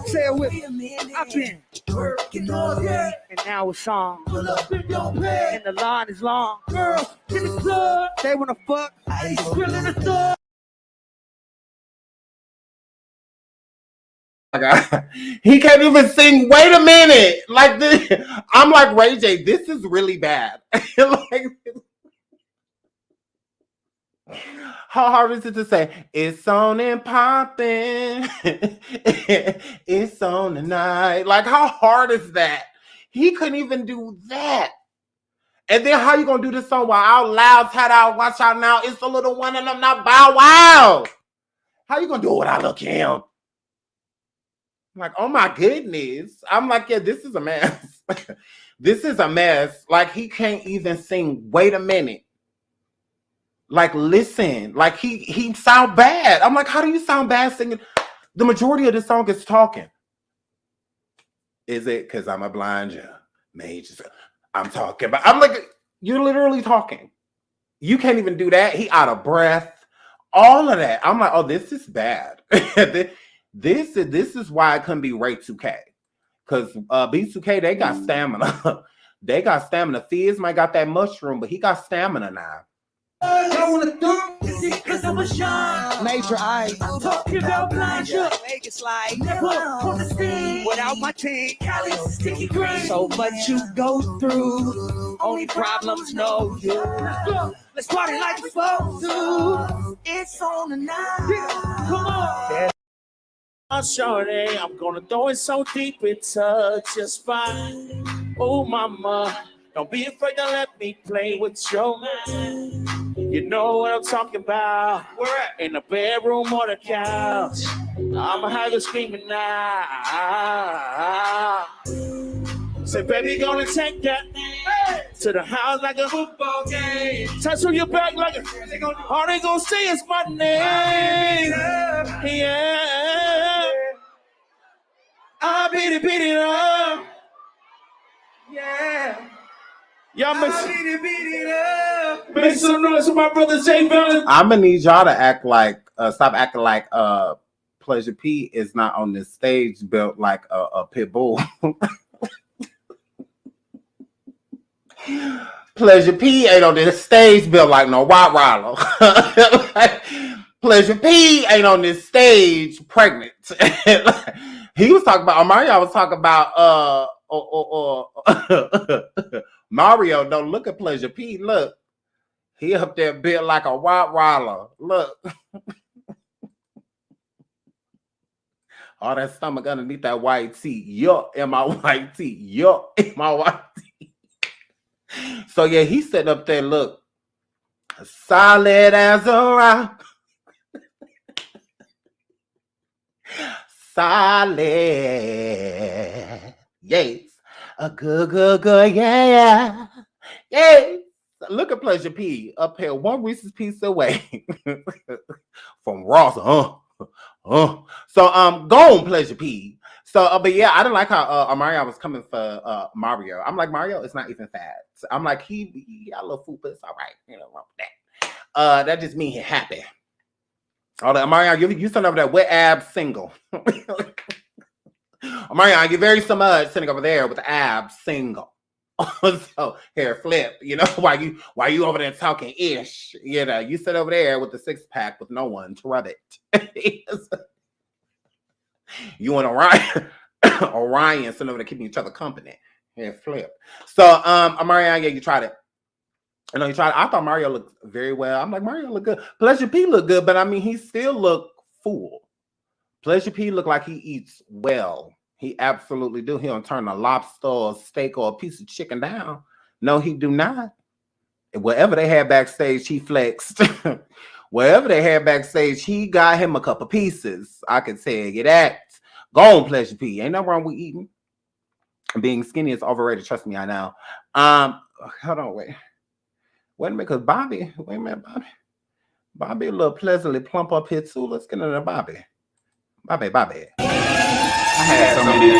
Say it with me. I've been working all day, and now it's on. Pull up in your bed. And the line is long. Girls in the club. They wanna fuck. Grilling the thug. He can't even sing. Wait a minute. Like this. I'm like, Ray J, this is really bad. Like, how hard is it to say, it's on and popping. It's on tonight. Like, how hard is that? He couldn't even do that. And then how you gonna do this song while out loud, tat out, watch out now, it's the little one and I'm not Bow Wow. How you gonna do it without Lil' Kim? I'm like, oh my goodness. I'm like, yeah, this is a mess. This is a mess. Like, he can't even sing, wait a minute. Like, listen, like he sound bad. I'm like, how do you sound bad singing? The majority of this song is talking. Is it because I'm a blind you? I'm talking about. I'm like, you're literally talking. You can't even do that. He out of breath. All of that. I'm like, oh, this is bad. This is why it couldn't be Ray 2K. Because B2K, they got stamina. They got stamina. Fizz might got that mushroom, but he got stamina now. I wanna dump because I'm a shine. Major eye. Talking about blind you. Vegas like Never on the stage. without my team. Cali, sticky green. So much you go through. Only problems know you. Let's party like we're supposed to. It's on the night. Come on. I'm shorty, I'm gonna throw it so deep it's just fine. Oh mama, don't be afraid to let me play with your mind. You know what I'm talking about. Where at? In the bedroom or the couch. I'ma have you screaming now. Say, baby, gonna take that to the house like a football game. Touch on your back like a. All they gonna say is my name. Yeah. I beat it up. Yeah. Y'all make some noise for my brother Jay Bellin. I'm gonna need y'all to act like, stop acting like Pleasure P is not on this stage built like a pit bull. Pleasure P ain't on this stage built like no Rottweiler. Pleasure P ain't on this stage pregnant. He was talking about, Omarion was talking about Mario. Don't look at Pleasure P. Look, he up there built like a Rottweiler. Look. All that stomach underneath that white tee. Yup, in my white tee. Yup, in my white tee. So yeah, he sitting up there, look, solid as a rock. Solid. Yes. A good, yeah. Yes. Look at Pleasure P up here, one Reese's piece away from Ross. So go on, Pleasure P. So but yeah, I didn't like how Omarion was coming for Mario. I'm like, Mario is not even fat. So I'm like, he got a little food, but it's all right. You know, wrong with that. That just means he's happy. All that Omarion, you sent over that wet abs single. Omarion, you're very so much sitting over there with the abs single. So hair flip, you know, while you over there talking ish, you know, you sit over there with the 6-pack with no one to rub it. You and Orion sitting over there keeping each other company. Hair flip. So Omarion, yeah, you tried it. I know you tried it. I thought Mario looked very well. I'm like, Mario look good. Pleasure P look good, but I mean, he still look full. Pleasure P look like he eats well. He absolutely do. He don't turn a lobster or a steak or a piece of chicken down. No, he do not. Whatever they had backstage, he flexed. Wherever they had backstage, he got him a couple pieces. I can tell you that. Go on, Pleasure P. Ain't nothing wrong with eating. Being skinny is overrated. Trust me, I know. Hold on, wait a minute, because Bobby, wait a minute, Bobby a little pleasantly plump up here too. Let's get into Bobby. Bobby. I had so many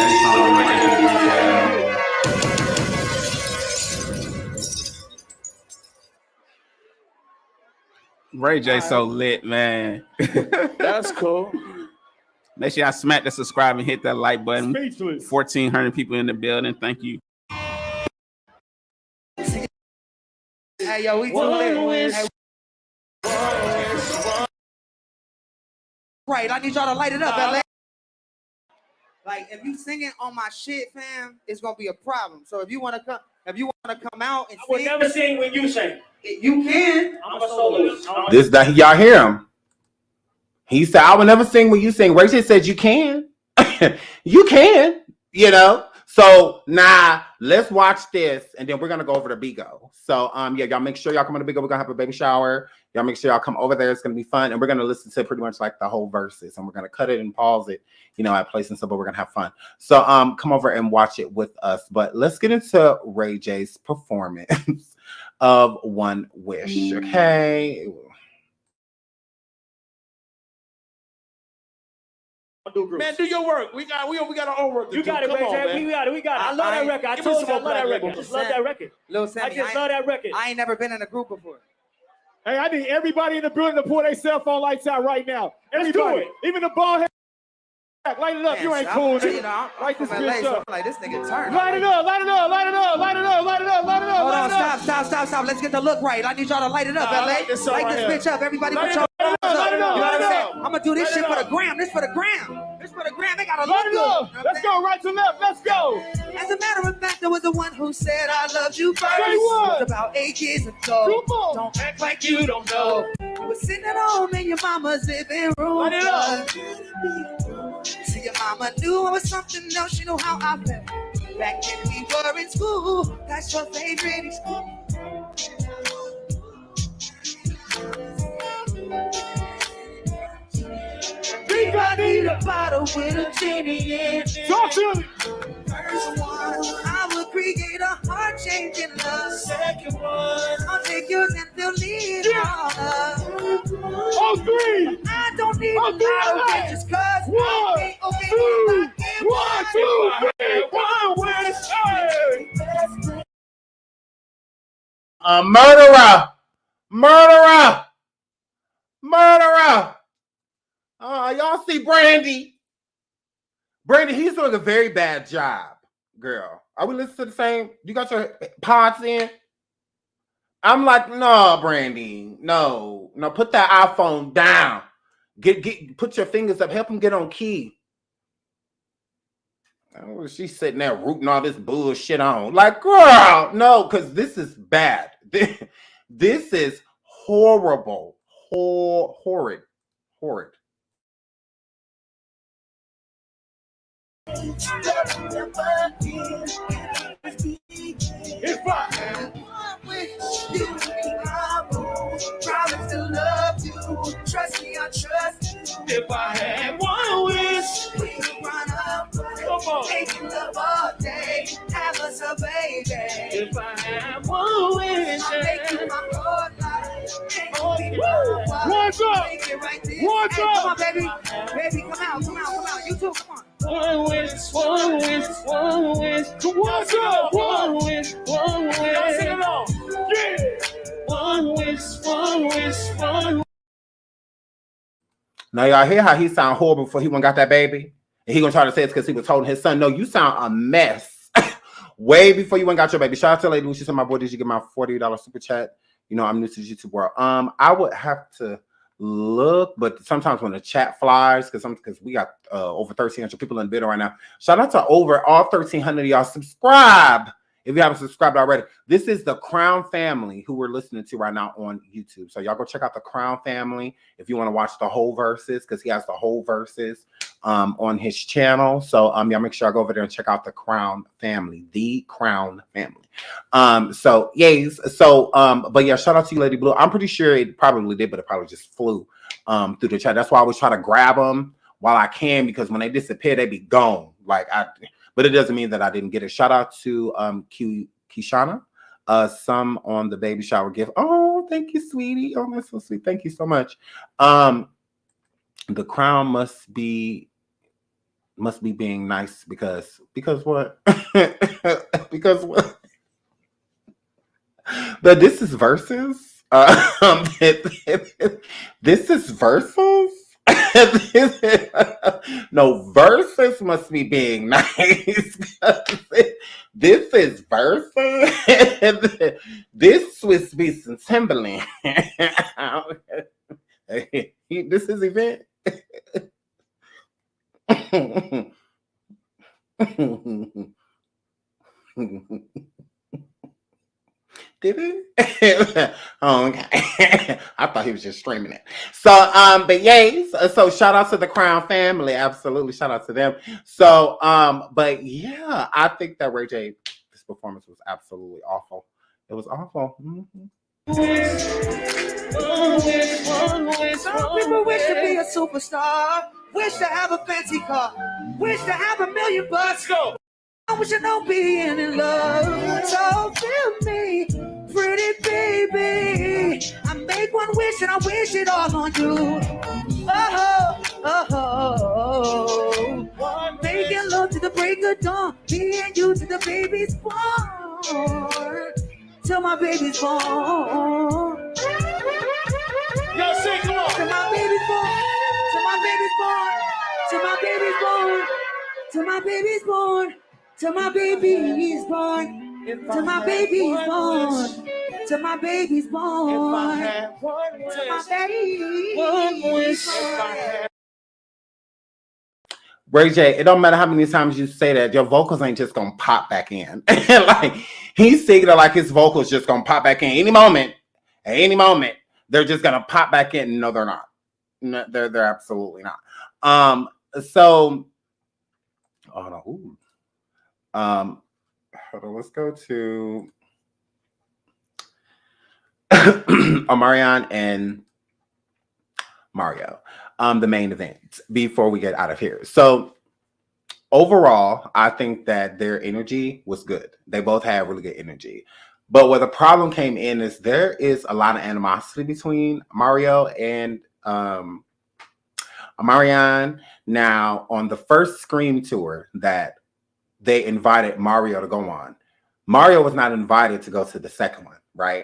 Ray J so lit, man. That's cool. Make sure y'all smack the subscribe and hit that like button. Speechless. 1,400 people in the building. Thank you. Hey, yo, we too lit. Right, I need y'all to light it up, LA. Like if you singing on my shit, fam, it's gonna be a problem. So if you wanna come out and I would sing, never sing when you sing. you can. I'm a soloist. This that y'all hear him. He said, I will never sing when you sing. Rachel said you can. You can, you know. So now let's watch this and then we're gonna go over to Bigo. So yeah, y'all make sure y'all come on to Bigo. We're gonna have a baby shower. Y'all make sure y'all come over there. It's gonna be fun. And we're gonna listen to pretty much like the whole verses. And we're gonna cut it and pause it, you know, at places and stuff, but we're gonna have fun. So come over and watch it with us. But let's get into Ray J's performance of One Wish. Okay. Man, do your work. We got our own work to You do. got it, Come Ray on, J. man. We got it. I love that record. I give me told you I some love that black record. I label. just love that record. Lil I Sammy, just love that record. I ain't never been in a group before. Hey, I need everybody in the building to pull their cell phone lights out right now. Let's do Everybody, it. even the ball head. Light it up. You ain't cool, You nigga. know, Light this I'm from LA, bitch so up. I'm like, this nigga turn. Light it up. Light it up. Light it up. Light it up. Light it up. Light it up. Hold Light on, it up. stop. Let's get the look right. I need y'all to light it up, Nah, I LA. like this song Light right this here. bitch up. Everybody Light put it your up, light it up, You know what I'm light it saying? up. I'm gonna do this Light shit it for the up. gram. This for the gram. This for the gram. They gotta Light look it good. up. Let's go right to left. Let's go. As a matter of fact, there was the one who said I loved you first. Say what? It was about 8 years ago. Come on. Don't act like you don't know. You were sitting at home in your mama's living room. Light it up. See, your mama knew I was something else. She knew how I felt. Back when we were in school, that's your favorite school. Think I need a bottle with a genie in it. Talk to me. First one, I will create a heart-changing love. Second one. I'll take yours and they'll leave all up. All three. I don't need Oh, a lot of three. bitches, cause One, I ain't okay two, with one, two, three. One wish. Hey. Murderer. Y'all see Brandy? Brandy, he's doing a very bad job, girl. Are we listening to the same? You got your pods in? I'm like, no, Brandy, no, put that iPhone down. Put your fingers up. Help him get on key. Oh, she's sitting there rooting all this bullshit on. Like, girl, no, because this is bad. This is horrible. Horrid. If I promise to love you, trust me, I trust you. If I had one wish, We could run up, come on. making love all day, have us a baby. If I had one wish, I'll make you my whole life. oh, Make it woo. my What's up? Make it right there. What's Hey, up? come on, baby. Baby, come out. You too, come on. One wish. What's up? One wish. Y'all sing along. Yeah. One wish. Now y'all hear how he sound horrible before he went got that baby? And he gonna try to say it's because he was holding his son. No, you sound a mess. Way before you went got your baby. Shout out to Lady Lou. She said, my boy, did you get my $40 super chat? You know, I'm new to the YouTube world. I would have to look, but sometimes when the chat flies, because we got over 1,300 people in the video right now. Shout out to over all 1,300 of y'all. Subscribe if you haven't subscribed already. This is the Crown family who we're listening to right now on YouTube. So y'all go check out the Crown family if you want to watch the whole verses, because he has the whole verses on his channel. So y'all make sure I go over there and check out the Crown family, the Crown family. So yes, so but yeah, shout out to you, Lady Blue. I'm pretty sure it probably did, but it probably just flew through the chat. That's why I always try to grab them while I can, because when they disappear, they be gone. But it doesn't mean that I didn't get it. Shout out to Kishana, some on the baby shower gift. Oh, thank you, sweetie. Oh, that's so sweet. Thank you so much. The Crown must be being nice because what? Because what? But this is Versus. This is Versus. No, Versus must be being nice. This is Versus. This must be some Timberland. This is event. Did he? Oh, okay. I thought he was just streaming it. So, but yay. So shout out to the Crown family. Absolutely. Shout out to them. So, but yeah, I think that Ray J, this performance was absolutely awful. It was awful. Mm-hmm. Some people wish to be a superstar, wish to have a fancy car, wish to have $1 million bucks. Go. I wish I know being in love. So feel me, pretty baby. I make one wish and I wish it all on you. Oh, oh, oh, oh. Making love to the break of dawn, me and you to the baby's born. Till my baby's born. Y'all sing, come on. Till my baby's born. Till my baby's born. Till my baby's born. Till my baby's born. Till my baby's born. Till my baby's born. Till my baby's born. If I had one wish, Till my baby's born. Ray J, it don't matter how many times you say that, your vocals ain't just gonna pop back in. Like he's singing it like his vocals just gonna pop back in any moment. At any moment, they're just gonna pop back in. No, they're not. No, they're absolutely not. So hold on. Ooh. Hold on, let's go to Omarion and Mario, the main event before we get out of here. So overall, I think that their energy was good. They both had really good energy. But where the problem came in is there is a lot of animosity between Mario and Omarion. Now, on the first Scream tour that they invited Mario to go on, Mario was not invited to go to the second one, right?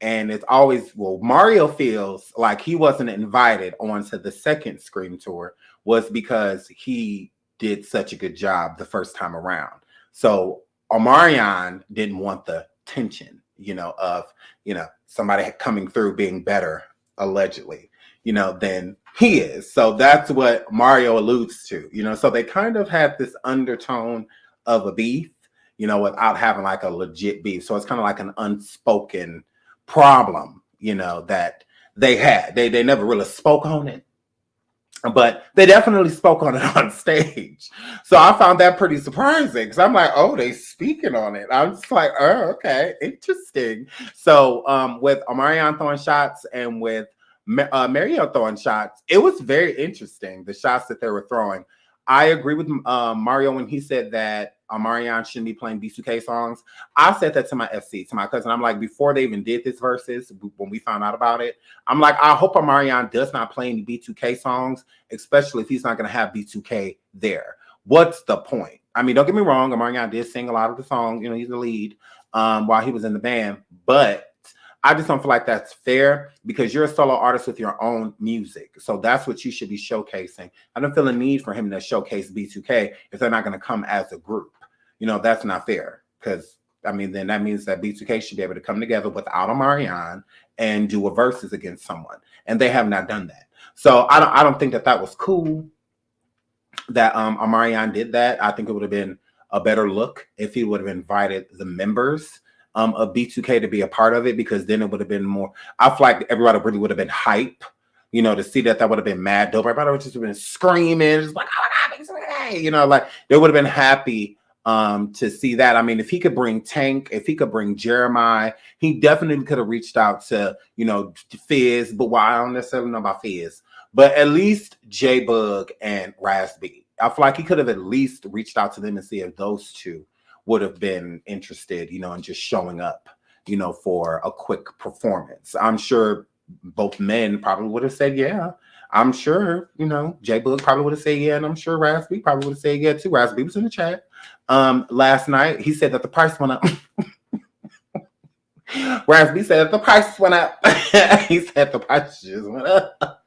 And it's always, well, Mario feels like he wasn't invited onto the second Scream tour was because he did such a good job the first time around. So Omarion didn't want the tension, of, somebody coming through being better, allegedly, than he is. So that's what Mario alludes to, so they kind of had this undertone of a beef, without having like a legit beef. So it's kind of like an unspoken problem, that they had. They never really spoke on it, but they definitely spoke on it on stage. So I found that pretty surprising because I'm like, oh, they speaking on it. I'm just like, oh, okay, interesting. So with Omarion throwing shots and with Mario throwing shots, it was very interesting, the shots that they were throwing. I agree with Mario when he said that Omarion shouldn't be playing B2K songs. I said that to my FC, to my cousin. I'm like, before they even did this Verszuz, when we found out about it, I'm like, I hope Omarion does not play any B2K songs, especially if he's not going to have B2K there. What's the point? I mean, don't get me wrong. Omarion did sing a lot of the songs. He's the lead while he was in the band. But I just don't feel like that's fair because you're a solo artist with your own music. So that's what you should be showcasing. I don't feel a need for him to showcase B2K if they're not going to come as a group. That's not fair because, then that means that B2K should be able to come together without Omarion and do a Verszuz against someone. And they have not done that. So I don't think that was cool that Omarion did that. I think it would have been a better look if he would have invited the members of B2K to be a part of it, because then it would have been more, I feel like everybody really would have been hype, to see that would have been mad dope. Everybody would just have been screaming, just like, oh, like they would have been happy to see that. If he could bring Tank, if he could bring Jeremiah, he definitely could have reached out to, Fizz, but I don't necessarily know about Fizz, but at least J-Bug and Raz-B. I feel like he could have at least reached out to them and see if those two would have been interested, in just showing up, for a quick performance. I'm sure both men probably would have said, yeah. I'm sure, J-Bug probably would have said, yeah. And I'm sure Raz-B probably would have said, yeah, too. Raz-B was in the chat last night. He said that the price went up. Raz-B said that the price went up. He said the price just went up.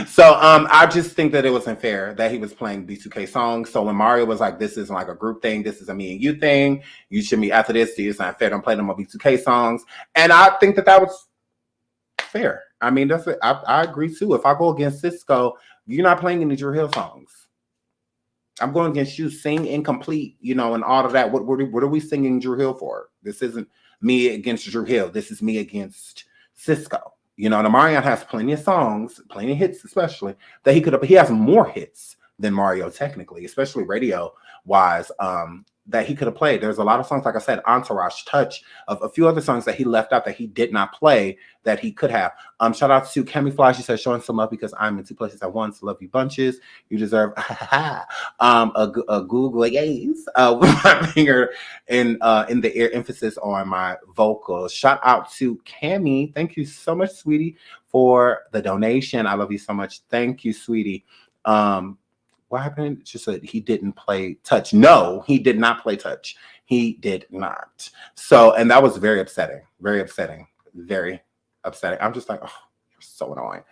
So I just think that it wasn't fair that he was playing B2K songs. So when Mario was like, this isn't like a group thing, this is a me and you thing, you should be after this, it's not fair, don't play them on B2K songs. And I think that was fair. That's it. I agree too. If I go against Cisco, you're not playing any Drill Hill songs. I'm going against you. Sing incomplete, you know, and all of that. What are we singing Drew Hill for? This isn't me against Drew Hill. This is me against Cisco. You know, and Omarion has plenty of songs, plenty of hits, especially that he could have. He has more hits than Mario, technically, especially radio wise. That he could have played. There's a lot of songs, like I said, Entourage, Touch, of a few other songs that he left out that he did not play that he could have. Shout out to Cami Fly. She says, showing some love because I'm in two places at once. Love you bunches. You deserve a Google gaze with my finger in the ear, emphasis on my vocals. Shout out to Cami. Thank you so much, sweetie, for the donation. I love you so much. Thank you, sweetie. What happened? She said he didn't play Touch. No, he did not play Touch. He did not. So, and that was very upsetting. Very upsetting. Very upsetting. I'm just like, oh, you're so annoying.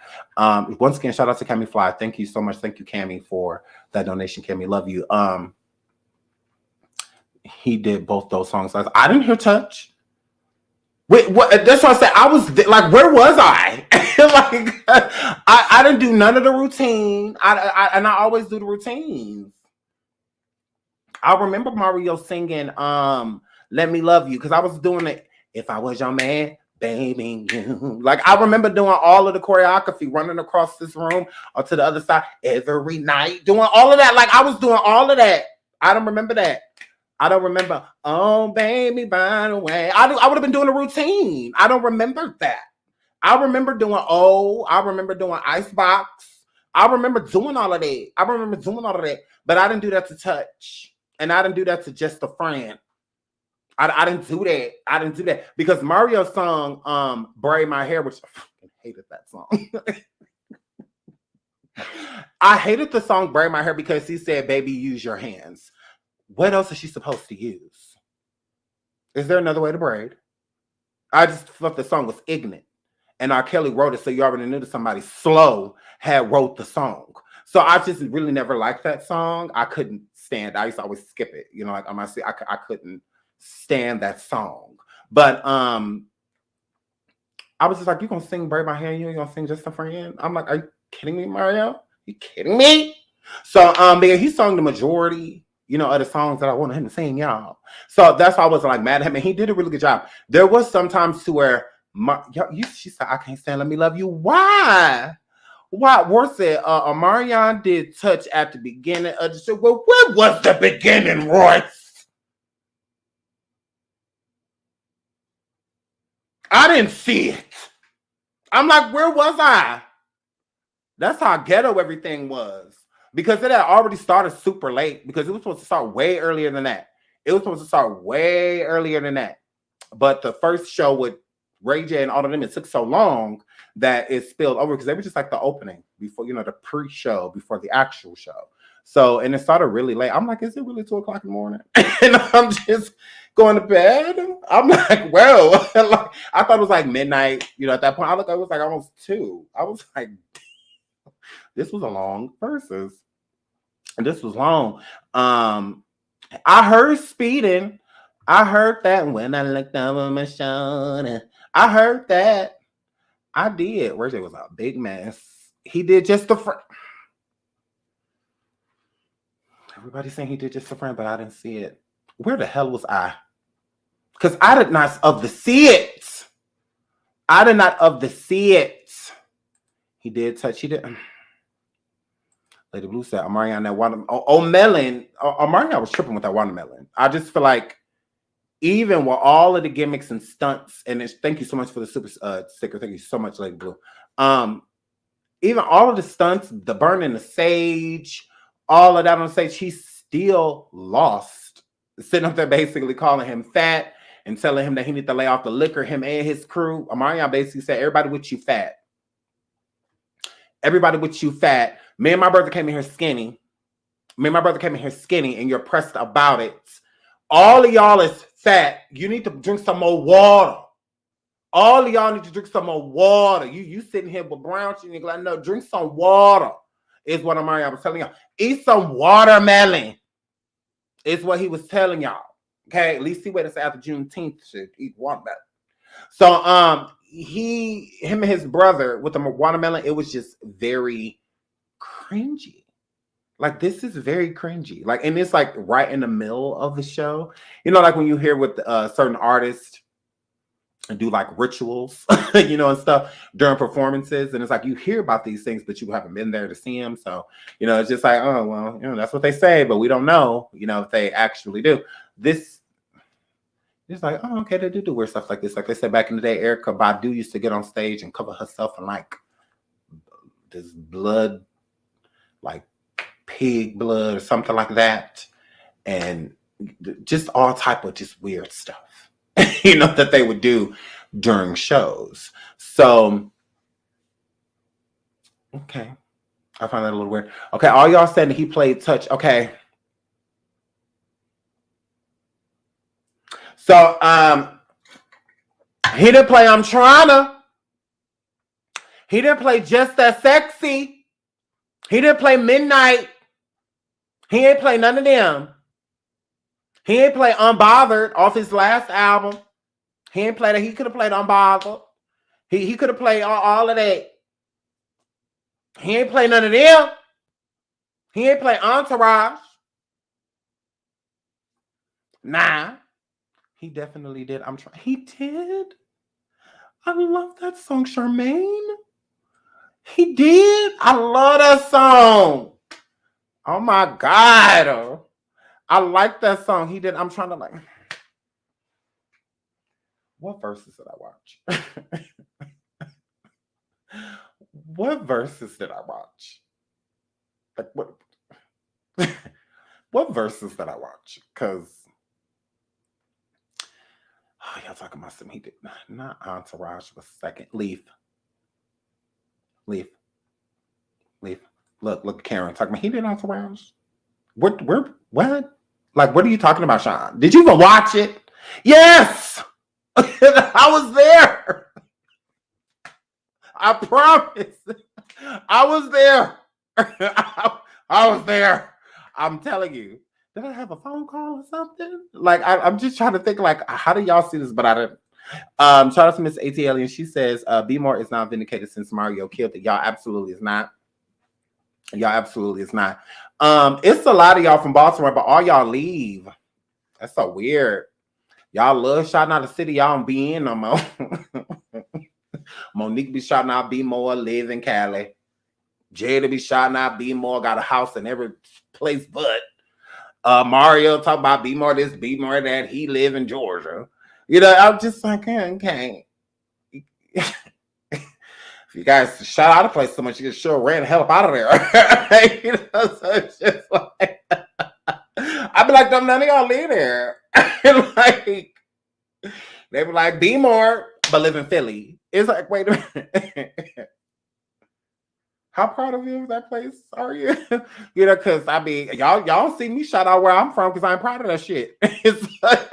Once again, shout out to Cami Fly. Thank you so much. Thank you, Cami, for that donation. Cami, love you. He did both those songs. I didn't hear Touch. Wait, what? That's what I said. I was like, where was I? Like, I didn't do none of the routine. I always do the routines. I remember Mario singing "Let Me Love You" because I was doing it. If I was your man, baby, you. Like, I remember doing all of the choreography, running across this room or to the other side every night, doing all of that. Like, I was doing all of that. I don't remember that. I don't remember. Oh, baby, by the way. I would have been doing a routine. I don't remember that. I remember doing I remember doing Icebox. I remember doing all of that. But I didn't do that to Touch. And I didn't do that to Just a Friend. I didn't do that. I didn't do that. Because Mario sung Braid My Hair, which I fucking hated that song. I hated the song Braid My Hair because he said, baby, use your hands. What else is she supposed to use? Is there another way to braid? I just thought the song was ignorant. And R. Kelly wrote it, so you already knew that somebody slow had wrote the song. So I just really never liked that song. I couldn't stand. I used to always skip it. You know, like on my seat, I couldn't stand that song. But I was just like, you gonna sing Braid My Hair? You ain't gonna sing Just a Friend? I'm like, are you kidding me, Mario? You kidding me? So yeah, he sung the majority, you know, of the songs that I wanted him to sing, y'all. So that's why I was like mad at him, and he did a really good job. There was sometimes to where she said, I can't stand Let Me Love You. Why? Worse said, Omarion did Touch at the beginning of the show. Well, what was the beginning, Royce? I didn't see it. I'm like, where was I? That's how ghetto everything was. Because it had already started super late. Because it was supposed to start way earlier than that. But the first show with Ray J and all of them, it took so long that it spilled over because they were just like the opening before, you know, the pre-show before the actual show. So, and it started really late. I'm like, is it really 2:00 in the morning? And I'm just going to bed. I'm like, well, like, I thought it was like midnight, you know, at that point. I looked, it was like almost 2. I was like, this was a long Versus. And this was long. I heard Speeding. I heard that when I looked over my shoulder. I heard that. I did. Ray J was a big mess. He did Just a Friend. Everybody's saying he did Just a Friend, but I didn't see it. Where the hell was I? Because I did not see it. He did Touch. He did. Lady Blue said, Omarion, that watermelon. Melon. Omarion was tripping with that watermelon. I just feel like even with all of the gimmicks and stunts, and thank you so much for the super sticker. Thank you so much, Lady Blue. Even all of the stunts, the burning the sage, all of that on stage, he still lost. Sitting up there basically calling him fat and telling him that he need to lay off the liquor, him and his crew. Omarion basically said, everybody with you fat. Everybody with you fat. Me and my brother came in here skinny. And you're pressed about it. All of y'all is fat. You need to drink some more water. All of y'all need to drink some more water. You sitting here with brown shit and you're like, no, drink some water. Is what Omarion was telling y'all. Eat some watermelon. Is what he was telling y'all. Okay, at least he waited after Juneteenth to eat watermelon. So him and his brother with the watermelon, it was just very cringy. Like, this is very cringy. Like, and it's like right in the middle of the show. You know, like when you hear with certain artists and do like rituals, you know, and stuff during performances. And it's like you hear about these things, but you haven't been there to see them. So, you know, it's just like, oh, well, you know, that's what they say, but we don't know, you know, if they actually do. This is like, oh, okay, they do weird stuff like this. Like they said back in the day, Erykah Badu used to get on stage and cover herself in like this blood, like pig blood or something like that. And just all type of just weird stuff. You know, that they would do during shows. So, okay. I find that a little weird. Okay, all y'all said that he played touch. Okay. So, he didn't play I'm Tryna. He didn't play Just That Sexy. He didn't play Midnight. He ain't play none of them. He ain't play Unbothered off his last album. He ain't played that. He could have played Unbothered. He could have played all of that. He ain't play none of them. He ain't play Entourage. Nah. He definitely did. He did. I love that song, Charmaine. He did. I love that song. Oh my God. I like that song. He did. I'm trying to like. What verses did I watch? What verses did I watch? Like what? What verses did I watch? Because y'all talking about some. He did not Entourage was second. Leaf. Look, Karen talking about he did Entourage. What? Like, what are you talking about, Sean? Did you even watch it? Yes, I was there. I promise. I was there. I was there. I'm telling you. Did I have a phone call or something? Like, I'm just trying to think, like, how do y'all see this? But I didn't. Shout out to Miss ATL, and she says, B More is not vindicated since Mario killed it. Y'all absolutely is not. Y'all absolutely is not. It's a lot of y'all from Baltimore, but all y'all leave. That's so weird. Y'all love shouting out the city. Y'all don't be in no more. Monique be shouting out B More, live in Cali. Jada be shouting out B More, got a house in every place but. Mario talk about B More this, B More that. He live in Georgia. You know, I'm just like, okay. If you guys shout out a place so much, you can sure ran the hell up out of there. You know, so it's just like, I'd be like, none of y'all live there. Like, they be like, be more, but live in Philly. It's like, wait a minute. How proud of you of that place are you? You know, because I mean, y'all see me shout out where I'm from because I'm proud of that shit. It's like,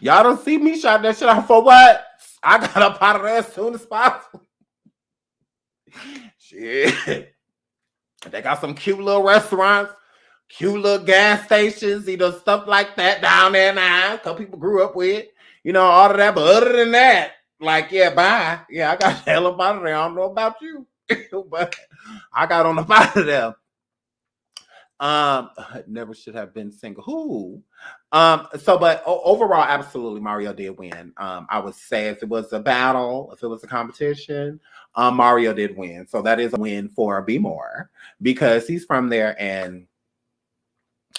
y'all don't see me shout that shit out for what? I got up out of there as soon as possible. Shit. They got some cute little restaurants, cute little gas stations, you know, stuff like that down there now. A couple people grew up with, you know, all of that. But other than that, like, yeah, bye. Yeah, I got the hell up out of there. I don't know about you, but I got on the out of there. Never should have been single. Who? So, but overall, absolutely, Mario did win. I would say if it was a battle, if it was a competition, Mario did win. So that is a win for B More because he's from there and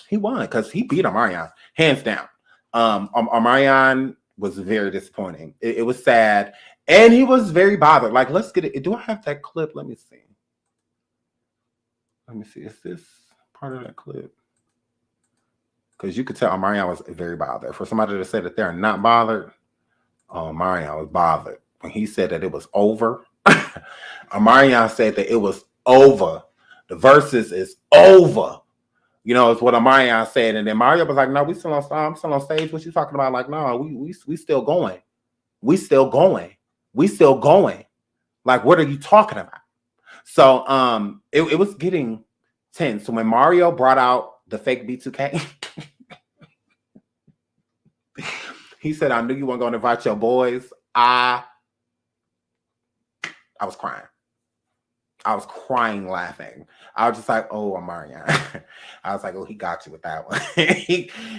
he won because he beat Omarion hands down. Omarion was very disappointing. It was sad, and he was very bothered. Like, let's get it. Do I have that clip? Let me see. Let me see. Is this part of that clip? Because you could tell Omarion was very bothered. For somebody to say that they're not bothered, Omarion was bothered. When he said that it was over, Omarion said that it was over. The Versus is over. You know, it's what Omarion said. And then Mario was like, no, I'm still on stage. What you talking about? Like, no, we still going. We still going. We still going. Like, what are you talking about? So it was getting tense. So when Mario brought out the fake B2K, he said, I knew you weren't going to invite your boys. I was crying. I was crying laughing. I was just like, oh, Omarion. I was like, oh, he got you with that one.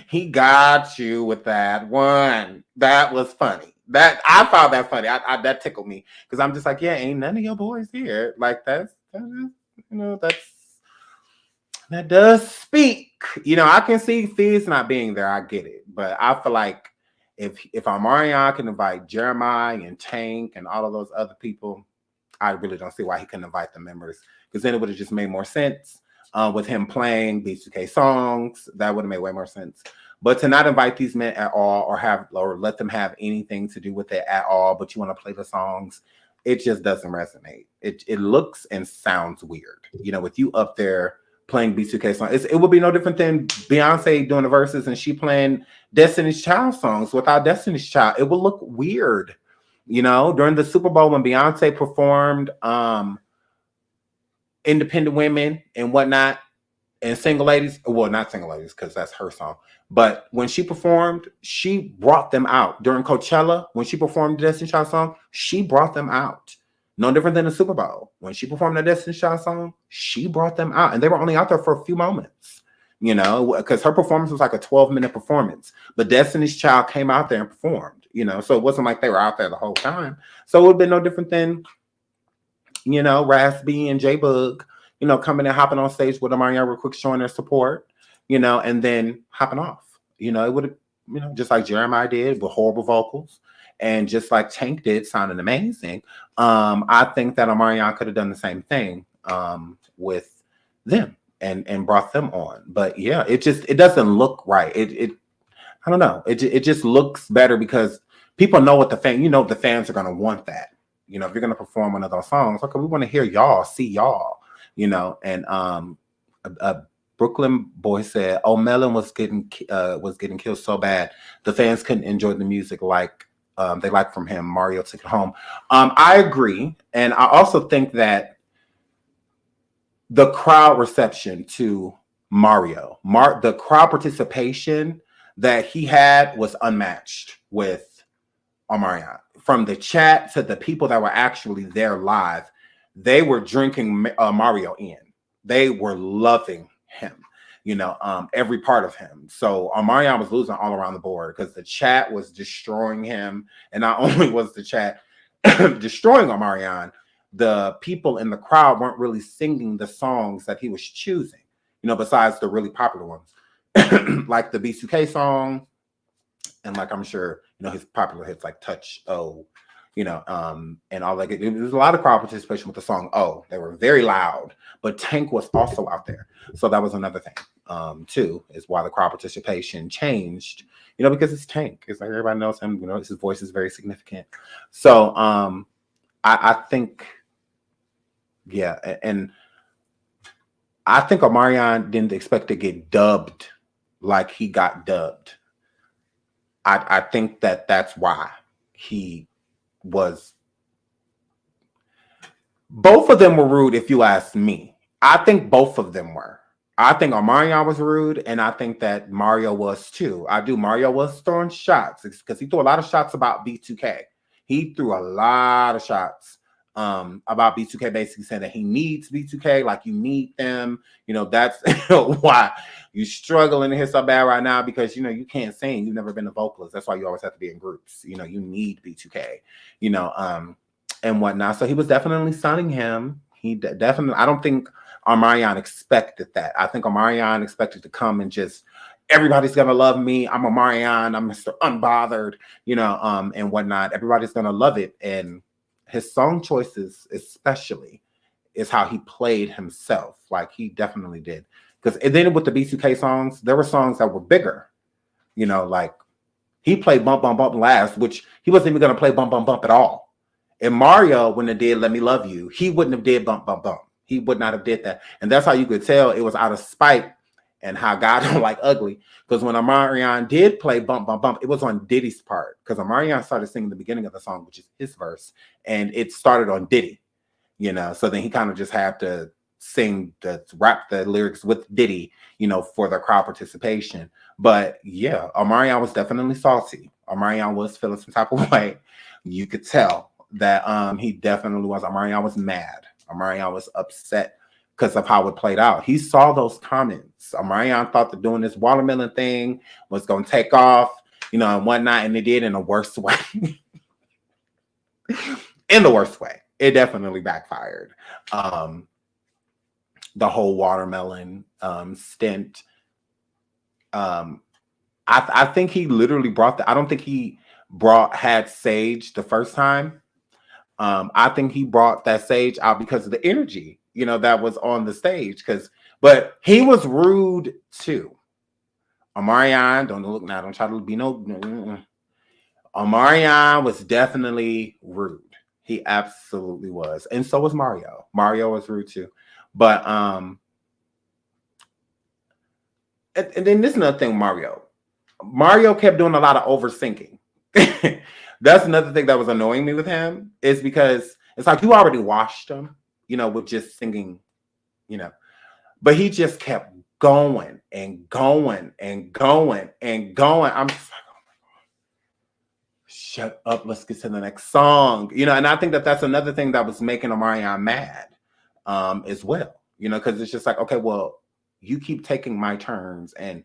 he got you with that one. That was funny. That I found that funny. I that tickled me because I'm just like, yeah, ain't none of your boys here. Like that does speak. I can see Fizz not being there. I get it, but I feel like if Omarion can invite Jeremiah and Tank and all of those other people, I really don't see why he couldn't invite the members, because then it would have just made more sense with him playing B2K songs. That would have made way more sense. But to not invite these men at all, or let them have anything to do with it at all, but you want to play the songs, it just doesn't resonate. It looks and sounds weird. With you up there playing B2K songs, it would be no different than Beyonce doing the verses and she playing Destiny's Child songs without Destiny's Child. It would look weird. During the Super Bowl when Beyonce performed Independent Women and whatnot, and Single Ladies, well, not Single Ladies because that's her song, but when she performed, she brought them out. During Coachella, when she performed the Destiny's Child song, she brought them out. No different than the Super Bowl. When she performed the Destiny's Child song, she brought them out. And they were only out there for a few moments, because her performance was like a 12-minute performance. But Destiny's Child came out there and performed. So it wasn't like they were out there the whole time. So it would have been no different than, Raspy and J-Bug, coming and hopping on stage with Omarion real quick, showing their support, and then hopping off. It would have, just like Jeremiah did with horrible vocals, and just like Tank did, sounding amazing. I think that Omarion could have done the same thing with them and brought them on. But yeah, it doesn't look right. I don't know. It just looks better because people know what the fans are going to want that. If you're going to perform one of those songs, okay, we want to hear y'all, see y'all, and a Brooklyn boy said, "Oh, Melon was getting killed so bad, the fans couldn't enjoy the music like they like from him. Mario took it home." I agree, and I also think that the crowd reception to Mario, the crowd participation that he had was unmatched with Omarion. From the chat to the people that were actually there live, they were drinking Mario in. They were loving him, every part of him. So Omarion was losing all around the board because the chat was destroying him. And not only was the chat destroying Omarion, the people in the crowd weren't really singing the songs that he was choosing, besides the really popular ones. Like the B2K song, and like I'm sure his popular hits like Touch O, and all that. There was a lot of crowd participation with the song Oh. They were very loud, but Tank was also out there, so that was another thing too, is why the crowd participation changed. Because it's Tank. It's like everybody knows him. His voice is very significant. So I think, yeah, and I think Omarion didn't expect to get dubbed like he got dubbed. I think that's why he was. Both of them were rude, if you ask me. I think both of them were. I think Omarion was rude, and I think that Mario was too. Mario was throwing shots because he threw a lot of shots about B2K. He threw a lot of shots about B2K, basically saying that he needs B2K, like you need them. That's why you're struggling to hear so bad right now, because you can't sing. You've never been a vocalist. That's why you always have to be in groups. You need B2K. And whatnot. So he was definitely sunning him. He definitely. I don't think Omarion expected that. I think Omarion expected to come and just, everybody's gonna love me. I'm Omarion. I'm Mr. Unbothered. And whatnot. Everybody's gonna love it. And his song choices, especially, is how he played himself. Like he definitely did. Because then with the B2K songs, there were songs that were bigger. Like he played Bump Bump Bump last, which he wasn't even going to play Bump Bump Bump at all. And Mario, when it did Let Me Love You, he wouldn't have did Bump Bump Bump. He would not have did that. And that's how you could tell it was out of spite and how God don't like ugly. Because when Omarion did play Bump Bump Bump, it was on Diddy's part. Because Omarion started singing the beginning of the song, which is his verse. And it started on Diddy. So then he kind of just had to rap the lyrics with Diddy, for the crowd participation. But yeah, Omarion was definitely salty. Omarion was feeling some type of way. You could tell that he definitely was. Omarion was mad. Omarion was upset because of how it played out. He saw those comments. Omarion thought that doing this watermelon thing was going to take off, you know, and whatnot, and it did in the worst way. In the worst way. It definitely backfired. The whole watermelon stint. I think he literally brought I don't think he had sage the first time. I think he brought that sage out because of the energy, you know, that was on the stage. But he was rude too. Omarion, don't look now, don't try to be no. Omarion was definitely rude. He absolutely was. And so was Mario. Mario was rude too. But and then this is another thing, Mario kept doing a lot of overthinking. That's another thing that was annoying me with him, is because it's like you already washed him, you know, with just singing, you know, but he just kept going and going and going and going. I'm just like, oh my God, shut up. Let's get to the next song, you know. And I think that that's another thing that was making Omarion mad as well, you know, because it's just like, okay, well, you keep taking my turns and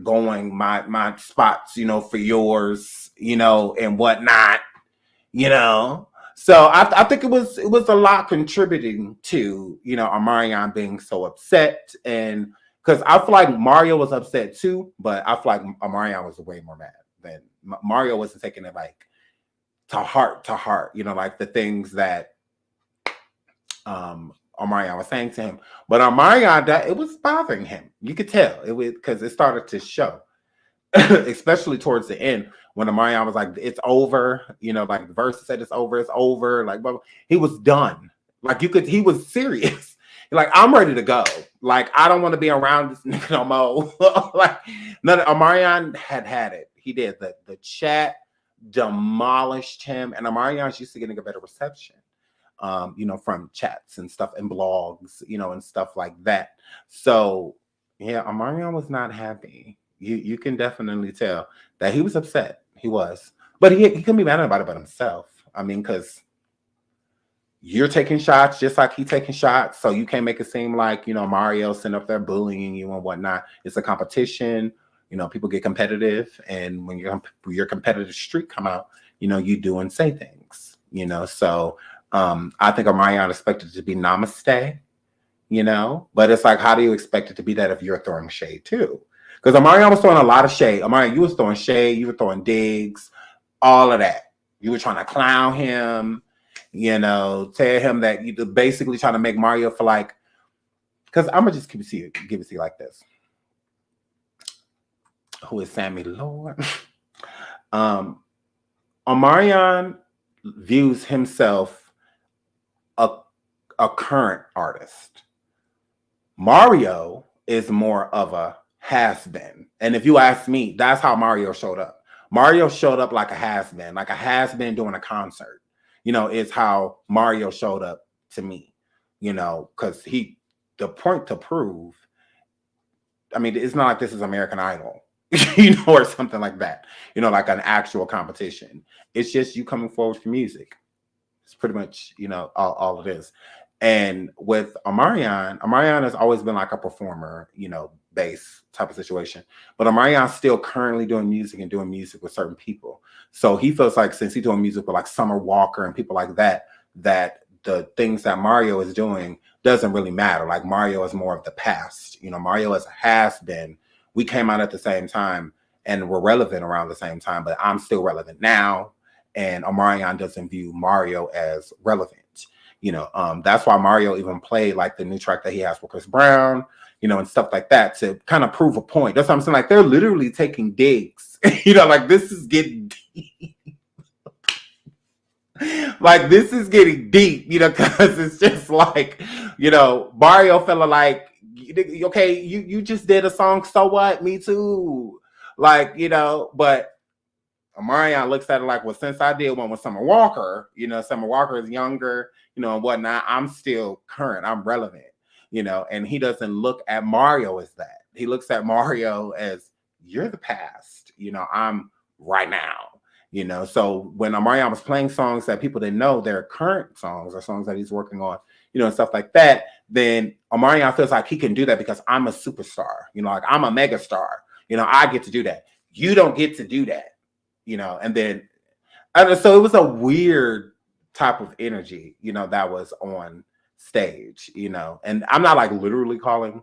going my spots, you know, for yours, you know, and whatnot, you know. So I think it was a lot contributing to, you know, Omarion being so upset. And because I feel like Mario was upset too, but I feel like Omarion was way more mad than Mario. Wasn't taking it like to heart, you know, like the things that Omarion was saying to him. But Omarion, it was bothering him. You could tell it was, because it started to show, especially towards the end when Omarion was like, "It's over," you know, like the verse said, "It's over, it's over." Like, blah, blah. He was done. Like he was serious. Like, I'm ready to go. Like, I don't want to be around this nigga no more. Like, Omarion had it. He did. The chat demolished him, and Omarion's used to getting a better reception. You know, from chats and stuff and blogs, you know, and stuff like that. So yeah, Omarion was not happy. You can definitely tell that he was upset. He was, but he couldn't be mad about it but himself. I mean, because you're taking shots just like he taking shots, so you can't make it seem like, you know, Mario sitting up there bullying you and whatnot. It's a competition. You know, people get competitive, and when your competitive streak come out, you know, you do and say things. You know, so. I think Omarion expected it to be namaste, you know, but it's like, how do you expect it to be that if you're throwing shade too? Because Omarion was throwing a lot of shade. Omarion, you was throwing shade, you were throwing digs, all of that. You were trying to clown him, you know, tell him that you basically trying to make Mario feel like, because I'm gonna just give it to you like this. Who is Sammy Lord? Omarion views himself a current artist. Mario is more of a has-been. And if you ask me, that's how Mario showed up. Mario showed up like a has-been doing a concert. You know, is how Mario showed up to me, you know, because the point to prove, I mean, it's not like this is American Idol, you know, or something like that, you know, like an actual competition. It's just you coming forward for music. It's pretty much, you know, all it is. And with Omarion has always been like a performer, you know, bass type of situation. But Omarion's still currently doing music and doing music with certain people. So he feels like, since he's doing music with like Summer Walker and people like that, that the things that Mario is doing doesn't really matter. Like, Mario is more of the past. You know, Mario has been. We came out at the same time and we're relevant around the same time, but I'm still relevant now. And Omarion doesn't view Mario as relevant. You know, that's why Mario even played like the new track that he has with Chris Brown, you know, and stuff like that to kind of prove a point. That's what I'm saying. Like, they're literally taking digs, you know, like, this is getting deep. Like, this is getting deep, you know, because it's just like, you know, Mario fella like, okay, you just did a song, so what? Me too. Like, you know, but Omarion looks at it like, well, since I did one with Summer Walker, you know, Summer Walker is younger, you know, and whatnot, I'm still current, I'm relevant, you know, and he doesn't look at Mario as that. He looks at Mario as, you're the past, you know, I'm right now. you know. So when Omarion was playing songs that people didn't know, they're current songs or songs that he's working on, you know, and stuff like that, then Omarion feels like he can do that because I'm a superstar, you know, like I'm a mega star, you know, I get to do that. You don't get to do that, you know. And then, so it was a weird type of energy, you know, that was on stage, you know. And I'm not like literally calling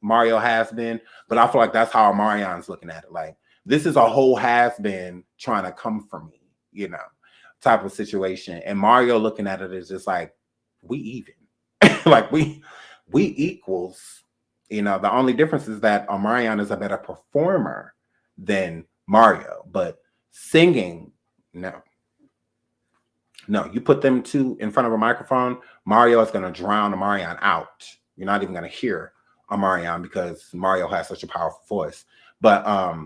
Mario has been, but I feel like that's how Omarion's looking at it. Like, this is a whole has been trying to come for me, you know, type of situation. And Mario looking at it is just like, we even. Like we equals, you know. The only difference is that Omarion is a better performer than Mario, but singing, no, you put them two in front of a microphone, Mario is going to drown Omarion out. You're not even going to hear Omarion because Mario has such a powerful voice. But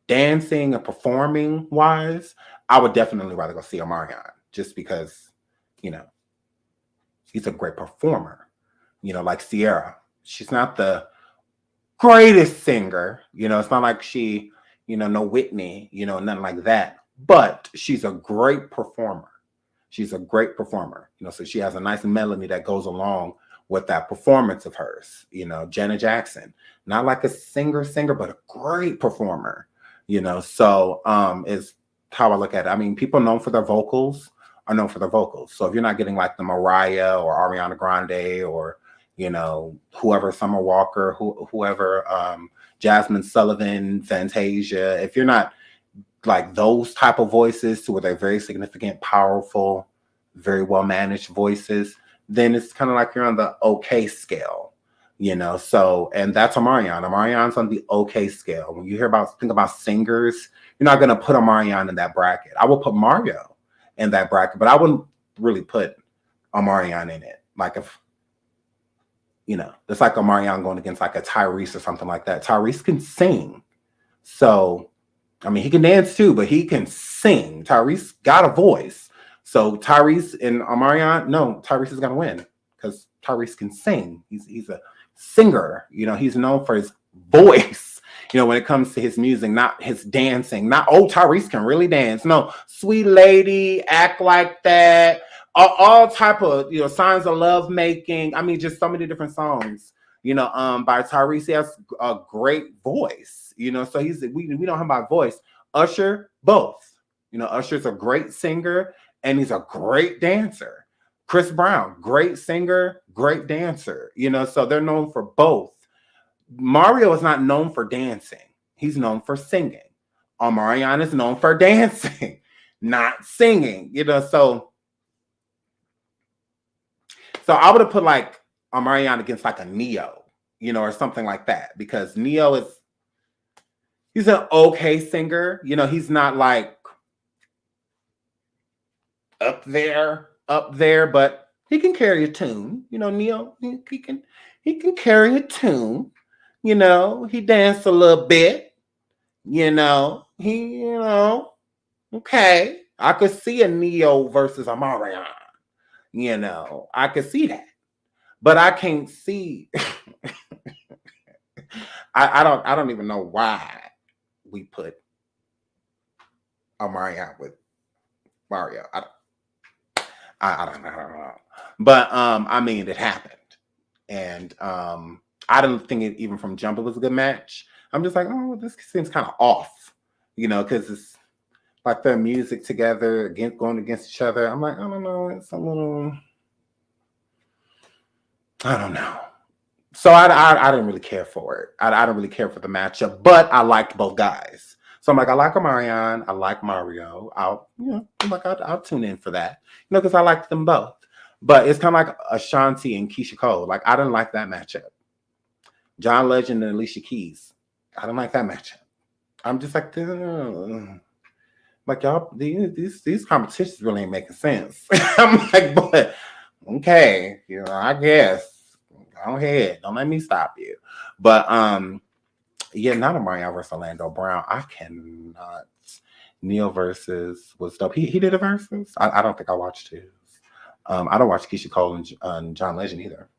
dancing and performing wise, I would definitely rather go see Omarion, just because, you know, he's a great performer. You know, like Sierra, she's not the greatest singer, you know. It's not like she, you know, no Whitney, you know, nothing like that. But she's a great performer. She's a great performer, you know. So she has a nice melody that goes along with that performance of hers. You know, Janet Jackson, not like a singer, but a great performer, you know. So is how I look at it. I mean, people known for their vocals are known for their vocals. So if you're not getting like the Mariah or Ariana Grande or, you know, whoever, Summer Walker, whoever, Jasmine Sullivan, Fantasia, if you're not like those type of voices to where they're very significant, powerful, very well managed voices, then it's kind of like you're on the okay scale, you know. So, and that's Omarion. Omarion's on the okay scale. When you think about singers, you're not going to put Omarion in that bracket. I will put Mario in that bracket, but I wouldn't really put Omarion in it. Like, if, you know, it's like Omarion going against like a Tyrese or something like that. Tyrese can sing. So, I mean, he can dance too, but he can sing. Tyrese got a voice. So Tyrese and Omarion, no, Tyrese is going to win because Tyrese can sing. He's a singer. You know, he's known for his voice, you know, when it comes to his music, not his dancing. Not, oh, Tyrese can really dance. No, Sweet Lady, Act Like That, all type of, you know, Signs of Love Making. I mean, just so many different songs, you know, by Tyrese. He has a great voice, you know, so we know him by voice. Usher, both. You know, Usher's a great singer and he's a great dancer. Chris Brown, great singer, great dancer, you know, so they're known for both. Mario is not known for dancing. He's known for singing. Omarion is known for dancing, not singing, you know, so I would have put like Omarion against like a Neo, you know, or something like that, because Neo he's an okay singer, you know, he's not like up there, but he can carry a tune, you know. Neo, he can carry a tune, you know. He danced a little bit, you know. Okay, I could see a Neo versus Omarion, you know. I could see that, but I can't see. I don't even know why we put Omarion with Mario. I don't know. But I mean, it happened. And I didn't think it even from jump it was a good match. I'm just like, oh, this seems kind of off, you know, because it's like their music together going against each other. I'm like, I don't know, it's a little, I don't know. So I didn't really care for it. I didn't really care for the matchup, but I liked both guys. So I'm like, I like Omarion, I like Mario. I'll tune in for that, you know, because I liked them both. But it's kind of like Ashanti and Keisha Cole. Like, I didn't like that matchup. John Legend and Alicia Keys. I didn't like that matchup. I'm just like, y'all, these competitions really ain't making sense. I'm like, but okay, you know, I guess. Go ahead. Don't let me stop you. But yeah, not Omarion versus Orlando Brown. I cannot. Neil versus was dope. He did a versus. I don't think I watched his. I don't watch Keisha Cole and John Legend either.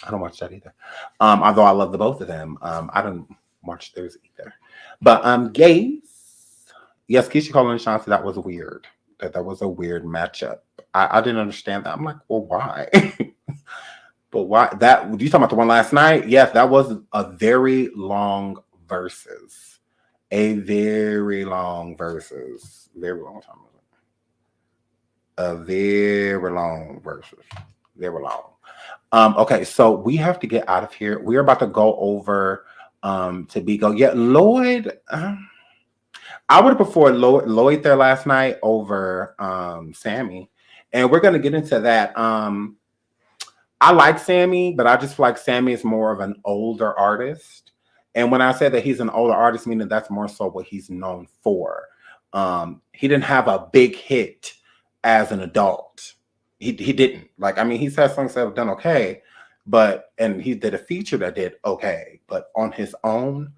I don't watch that either. Although I love the both of them. I don't watch theirs either. But gays, Yes, Keisha Cole and Shanti, that was weird. That was a weird matchup. I didn't understand that. I'm like, well, why? But why that you talking about the one last night? Yes, that was a very long versus. A very long versus. Very long time. A very long versus. Very long. Okay, so we have to get out of here. We're about to go over to Bigo. Yeah, Lloyd. I would have preferred Lloyd there last night over Sammy. And we're gonna get into that. I like Sammy, but I just feel like Sammy is more of an older artist. And when I say that he's an older artist, meaning that's more so what he's known for. He didn't have a big hit as an adult. He didn't. Like, I mean, he's had songs that have done okay, and he did a feature that did okay, but on his own,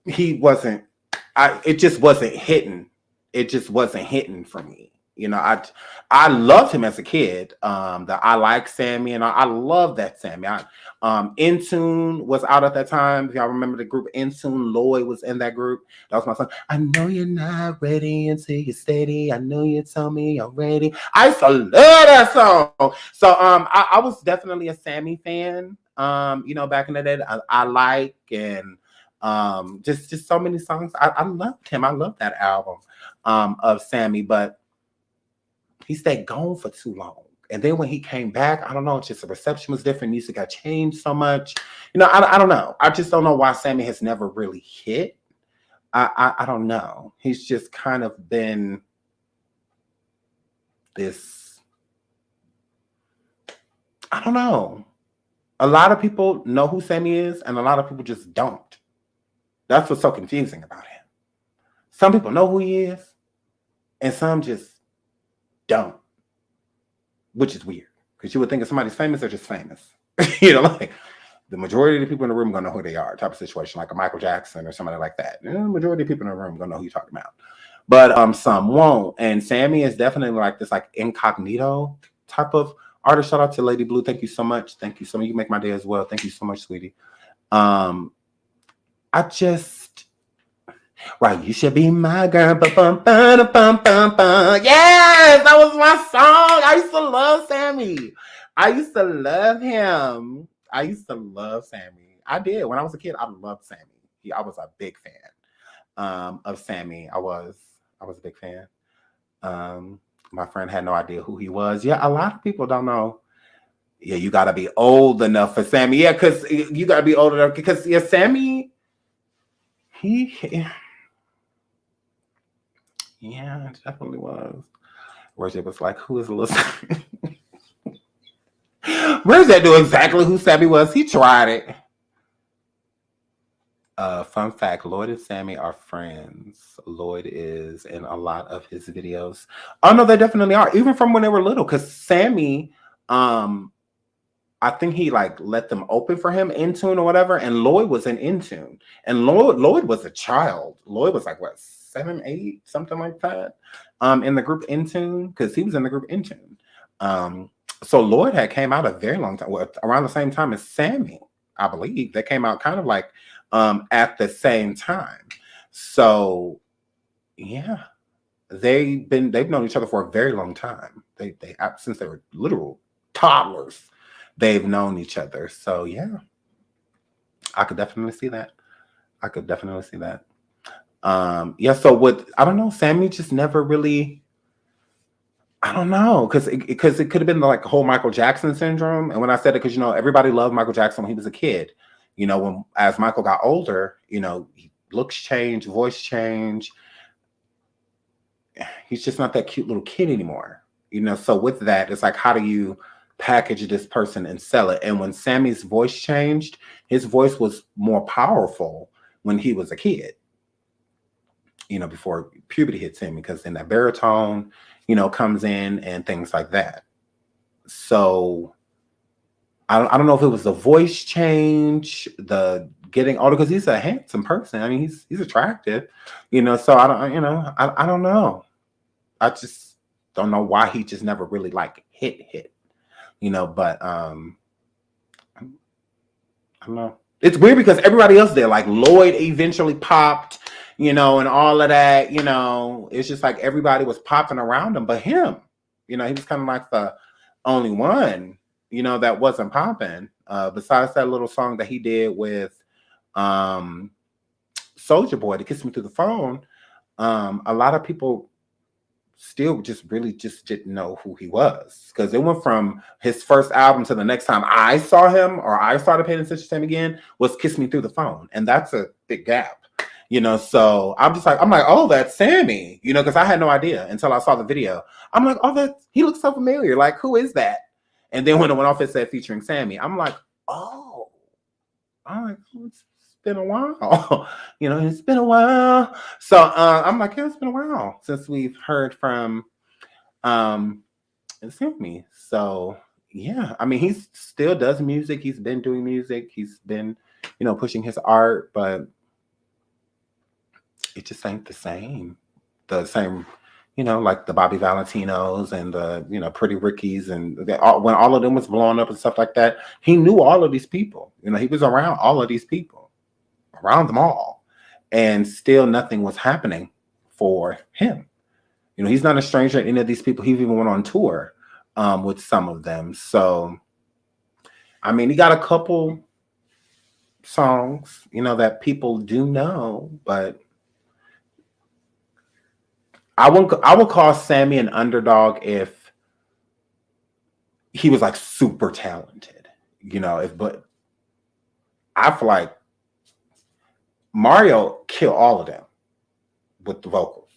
he wasn't. It just wasn't hitting. It just wasn't hitting for me. You know, I loved him as a kid. That I like Sammy, and I love that Sammy. Intune was out at that time. If y'all remember the group Intune, Lloyd was in that group. That was my song. I know you're not ready until you're steady. I know you tell me you're ready. I used to love that song. So I was definitely a Sammy fan. You know, back in the day, I like and just so many songs. I loved him. I loved that album of Sammy, but he stayed gone for too long. And then when he came back, I don't know, it's just the reception was different. Music got changed so much. You know, I don't know. I just don't know why Sammy has never really hit. I don't know. He's just kind of been this, I don't know. A lot of people know who Sammy is, and a lot of people just don't. That's what's so confusing about him. Some people know who he is, and some just don't, which is weird because you would think if somebody's famous, they're just famous. You know, like the majority of the people in the room gonna know who they are, type of situation, like a Michael Jackson or somebody like that. The majority of people in the room gonna know who you're talking about, but some won't. And Sammy is definitely like this, like incognito type of artist. Shout out to Lady Blue. Thank you so much. Thank you so much. You make my day as well. Thank you so much, sweetie. I just. Right, you should be my girl. Yes, that was my song. I used to love Sammy. I used to love him. I used to love Sammy. I did. When I was a kid, I loved Sammy. I was a big fan of Sammy. I was a big fan. My friend had no idea who he was. Yeah, a lot of people don't know. Yeah, you got to be old enough for Sammy. Yeah, because you got to be old enough. Because, yeah, Sammy, yeah, it definitely was. Whereas it was like, who is Lil Sammy? Where's that knew exactly who Sammy was? He tried it. Fun fact, Lloyd and Sammy are friends. Lloyd is in a lot of his videos. Oh, no, they definitely are. Even from when they were little. Because Sammy, I think he like let them open for him Intune or whatever. And Lloyd was in Intune. And Lloyd was a child. Lloyd was like, what, 7, 8, something like that, in the group Intune, because he was in the group Intune. So Lloyd had came out a very long time, around the same time as Sammy, I believe. They came out kind of like at the same time. So yeah, they've known each other for a very long time. They since they were literal toddlers, they've known each other. So yeah, I could definitely see that. Yeah, so I don't know, Sammy just never really, I don't know, because it could have been like a whole Michael Jackson syndrome. And when I said it, because, you know, everybody loved Michael Jackson when he was a kid. You know, as Michael got older, you know, looks change, voice change. He's just not that cute little kid anymore. You know, so with that, it's like, how do you package this person and sell it? And when Sammy's voice changed, his voice was more powerful when he was a kid. You know, before puberty hits him, because then that baritone, you know, comes in and things like that. So I don't know if it was the voice change, the getting older, because he's a handsome person. I mean, he's attractive, you know. So I don't know. I just don't know why he just never really like hit, you know. But I don't know. It's weird because everybody else there, like Lloyd eventually popped. you know, and all of that, you know, it's just like everybody was popping around him, but him, you know, he was kind of like the only one, you know, that wasn't popping. Besides that little song that he did with Soulja Boy to Kiss Me Through the Phone, a lot of people still just really just didn't know who he was, because it went from his first album to the next time I saw him or I started paying attention to him again was Kiss Me Through the Phone, and that's a big gap, you know. So I'm like, oh, that's Sammy, you know, because I had no idea until I saw the video. I'm like, oh, that he looks so familiar, like who is that? And then when it went off, it said featuring Sammy. I'm like, oh, I'm like, it's been a while. You know, it's been a while. So I'm like, yeah, it's been a while since we've heard from Sammy. So yeah, I mean, he still does music. He's been doing music. He's been, you know, pushing his art, but it just ain't the same. The same, you know, like the Bobby Valentinos and the, you know, Pretty Rickies, and when all of them was blowing up and stuff like that, he knew all of these people. You know, he was around all of these people, around them all, and still nothing was happening for him. You know, he's not a stranger to any of these people. He even went on tour with some of them. So, I mean, he got a couple songs, you know, that people do know, but I would call Sammy an underdog if he was like super talented, you know. But I feel like Mario killed all of them with the vocals.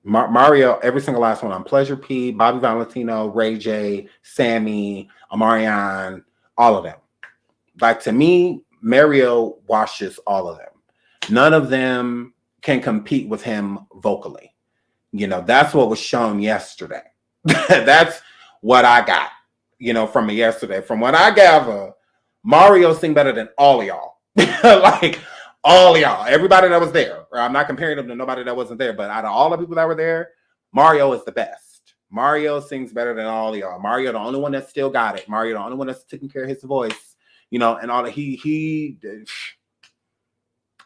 Mario, every single last one on Pleasure P, Bobby Valentino, Ray J, Sammy, Omarion, all of them. Like, to me, Mario washes all of them. None of them can compete with him vocally. You know, that's what was shown yesterday. That's what I got, you know, from it yesterday. From what I gather, Mario sing better than all of y'all. Like, all of y'all. Everybody that was there. I'm not comparing him to nobody that wasn't there, but out of all the people that were there, Mario is the best. Mario sings better than all of y'all. Mario, the only one that still got it. Mario, the only one that's taking care of his voice, you know, and all that.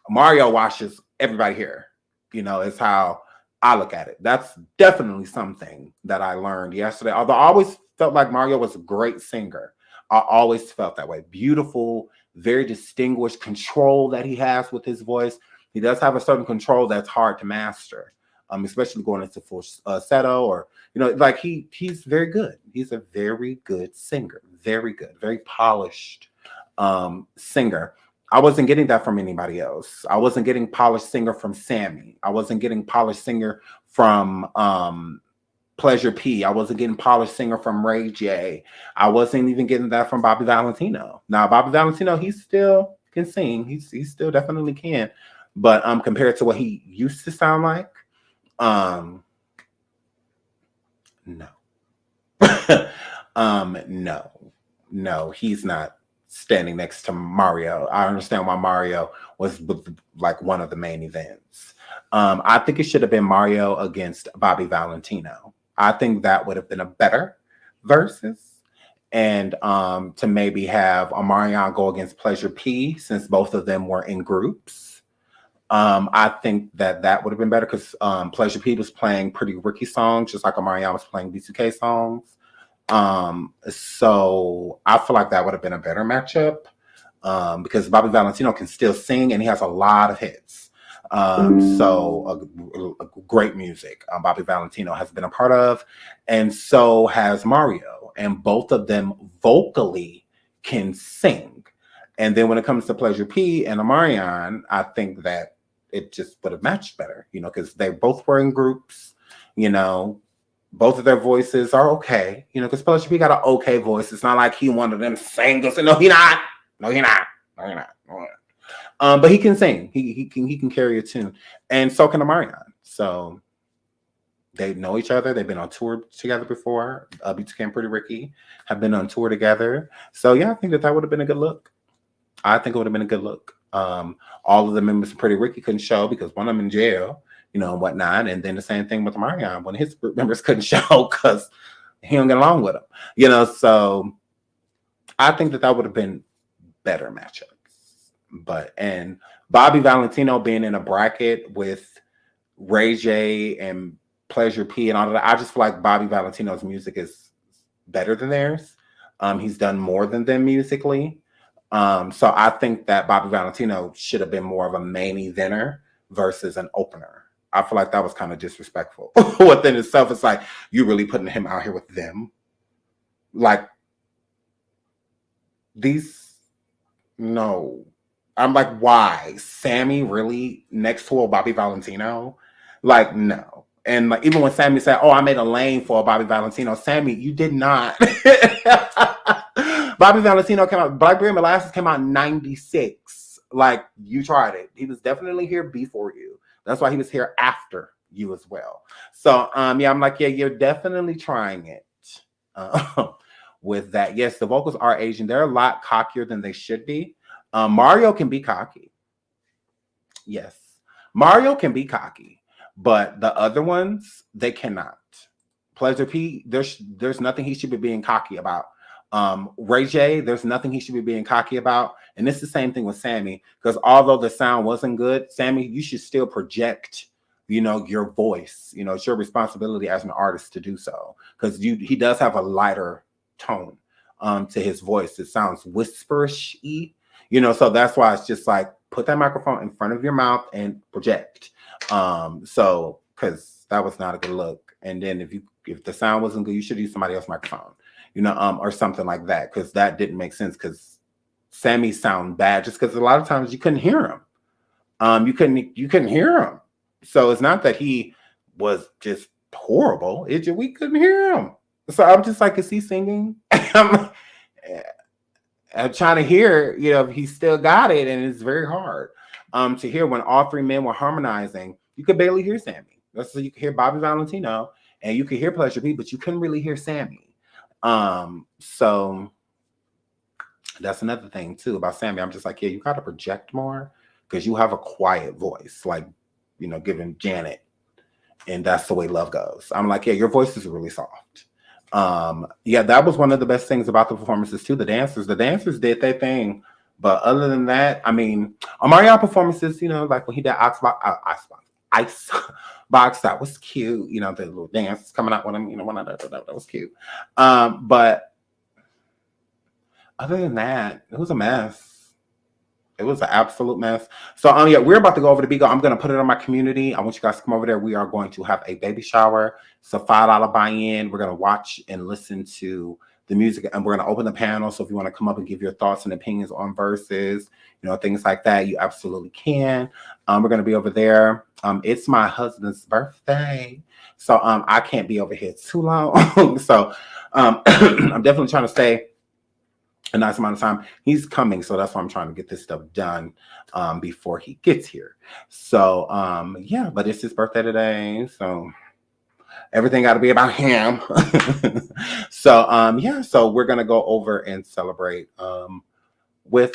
Mario washes everybody here, you know, is how I look at it. That's definitely something that I learned yesterday. Although I always felt like Mario was a great singer. I always felt that way. Beautiful, very distinguished control that he has with his voice. He does have a certain control that's hard to master, especially going into falsetto, or, you know, like he's very good. He's a very good singer. Very good, very polished singer. I wasn't getting that from anybody else. I wasn't getting polished singer from Sammy. I wasn't getting polished singer from Pleasure P. I wasn't getting polished singer from Ray J. I wasn't even getting that from Bobby Valentino. Now, Bobby Valentino, he still can sing. He still definitely can. But compared to what he used to sound like, no. No, he's not standing next to Mario. I understand why Mario was like one of the main events. I think it should have been Mario against Bobby Valentino. I think that would have been a better versus. And to maybe have Omarion go against Pleasure P, since both of them were in groups. I think that would have been better, because Pleasure P was playing Pretty Ricky songs, just like Omarion was playing B2K songs. So I feel like that would have been a better matchup, because Bobby Valentino can still sing and he has a lot of hits. So a great music Bobby Valentino has been a part of, and so has Mario, and both of them vocally can sing. And then when it comes to Pleasure P and Omarion, I think that it just would have matched better, you know, because they both were in groups, you know. Both of their voices are okay, you know, because Pleasure P got an okay voice. It's not like he one of them singers. No, he not. No, he not. No, he not. But he can sing. He can carry a tune, and so can Omarion. So they know each other. They've been on tour together before. B2K and Pretty Ricky have been on tour together. So yeah, I think that would have been a good look. I think it would have been a good look. All of the members of Pretty Ricky couldn't show because one of them in jail, you know, and whatnot. And then the same thing with Omarion, when his group members couldn't show because he don't get along with them, you know. So I think that would have been better matchups. And Bobby Valentino being in a bracket with Ray J and Pleasure P and all of that, I just feel like Bobby Valentino's music is better than theirs. He's done more than them musically. So I think that Bobby Valentino should have been more of a main eventer versus an opener. I feel like that was kind of disrespectful within itself. It's like, you really putting him out here with them. Like, no. I'm like, why? Sammy really next to a Bobby Valentino? Like, no. And like, even when Sammy said, oh, I made a lane for a Bobby Valentino, Sammy, you did not. Bobby Valentino came out, Blackberry Molasses came out in 96. Like, you tried it. He was definitely here before you. That's why he was here after you as well. So, yeah, I'm like, yeah, you're definitely trying it with that. Yes, the vocals are Asian. They're a lot cockier than they should be. Mario can be cocky. Yes, Mario can be cocky, but the other ones, they cannot. Pleasure P, there's nothing he should be being cocky about. Ray J, there's nothing he should be being cocky about. And it's the same thing with Sammy, because although the sound wasn't good, Sammy, you should still project, your voice. It's your responsibility as an artist to do so, because he does have a lighter tone to his voice. It sounds whisperish-y, so that's why it's just like, put that microphone in front of your mouth and project. So because that was not a good look. And then if the sound wasn't good, you should use somebody else's microphone, or something like that, because that didn't make sense. Because Sammy sound bad just because a lot of times you couldn't hear him. You couldn't hear him. So it's not that he was just horrible. We couldn't hear him. So I'm just like, is he singing? I'm trying to hear, if he still got it, and it's very hard to hear when all three men were harmonizing. You could barely hear Sammy. That's so you could hear Bobby Valentino and you could hear Pleasure P, but you couldn't really hear Sammy. So that's another thing too about Sammy. I'm just like, yeah, you got to project more, because you have a quiet voice, like, giving Janet, and that's the way love goes. I'm like, yeah, your voice is really soft. Yeah, that was one of the best things about the performances too. The dancers did their thing, but other than that, I mean, Omarion performances, like when he did Icebox, that was cute. The little dance coming out when that was cute. But other than that, it was a mess. It was an absolute mess. So yeah, we're about to go over to Bigo. I'm going to put it on my community. I want you guys to come over there. We are going to have a baby shower. It's a $5 buy-in. We're going to watch and listen to the music, and we're going to open the panel. So if you want to come up and give your thoughts and opinions on Verszuz, things like that, you absolutely can. We're going to be over there. It's my husband's birthday, so I can't be over here too long. So I'm definitely trying to stay a nice amount of time. He's coming, so that's why I'm trying to get this stuff done before he gets here. So yeah, but it's his birthday today, so everything got to be about him. So yeah, so we're gonna go over and celebrate with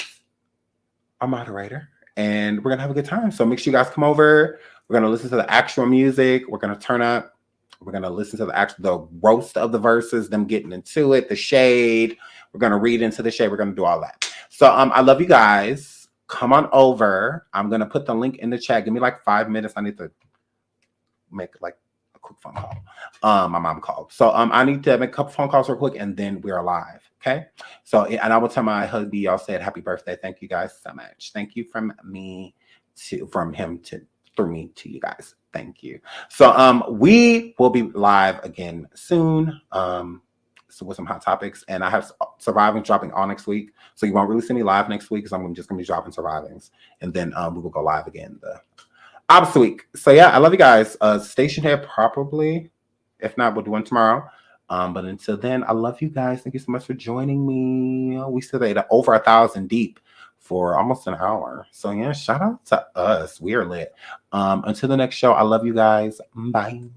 our moderator, and we're gonna have a good time. So make sure you guys come over. We're gonna listen to the actual music. We're gonna turn up. We're gonna listen to the roast of the Verszuz, them getting into it, the shade. We're gonna read into the shade. We're gonna do all that. So I love you guys. Come on over. I'm gonna put the link in the chat. Give me like 5 minutes. I need to make like a quick phone call. My mom called. So I need to make a couple phone calls real quick, and then we are live. Okay. So, and I will tell my hubby, y'all said happy birthday. Thank you guys so much. Thank you from him through me to you guys. Thank you. So we will be live again soon. So with some hot topics, and I have Surviving dropping all next week. So you won't really see me live next week, because I'm just gonna be dropping Survivings, and then we will go live again the opposite week. So yeah, I love you guys. Station here probably. If not, we'll do one tomorrow. But until then, I love you guys. Thank you so much for joining me. We still at over 1,000 deep for almost an hour. So yeah, shout out to us. We are lit. Until the next show, I love you guys. Bye.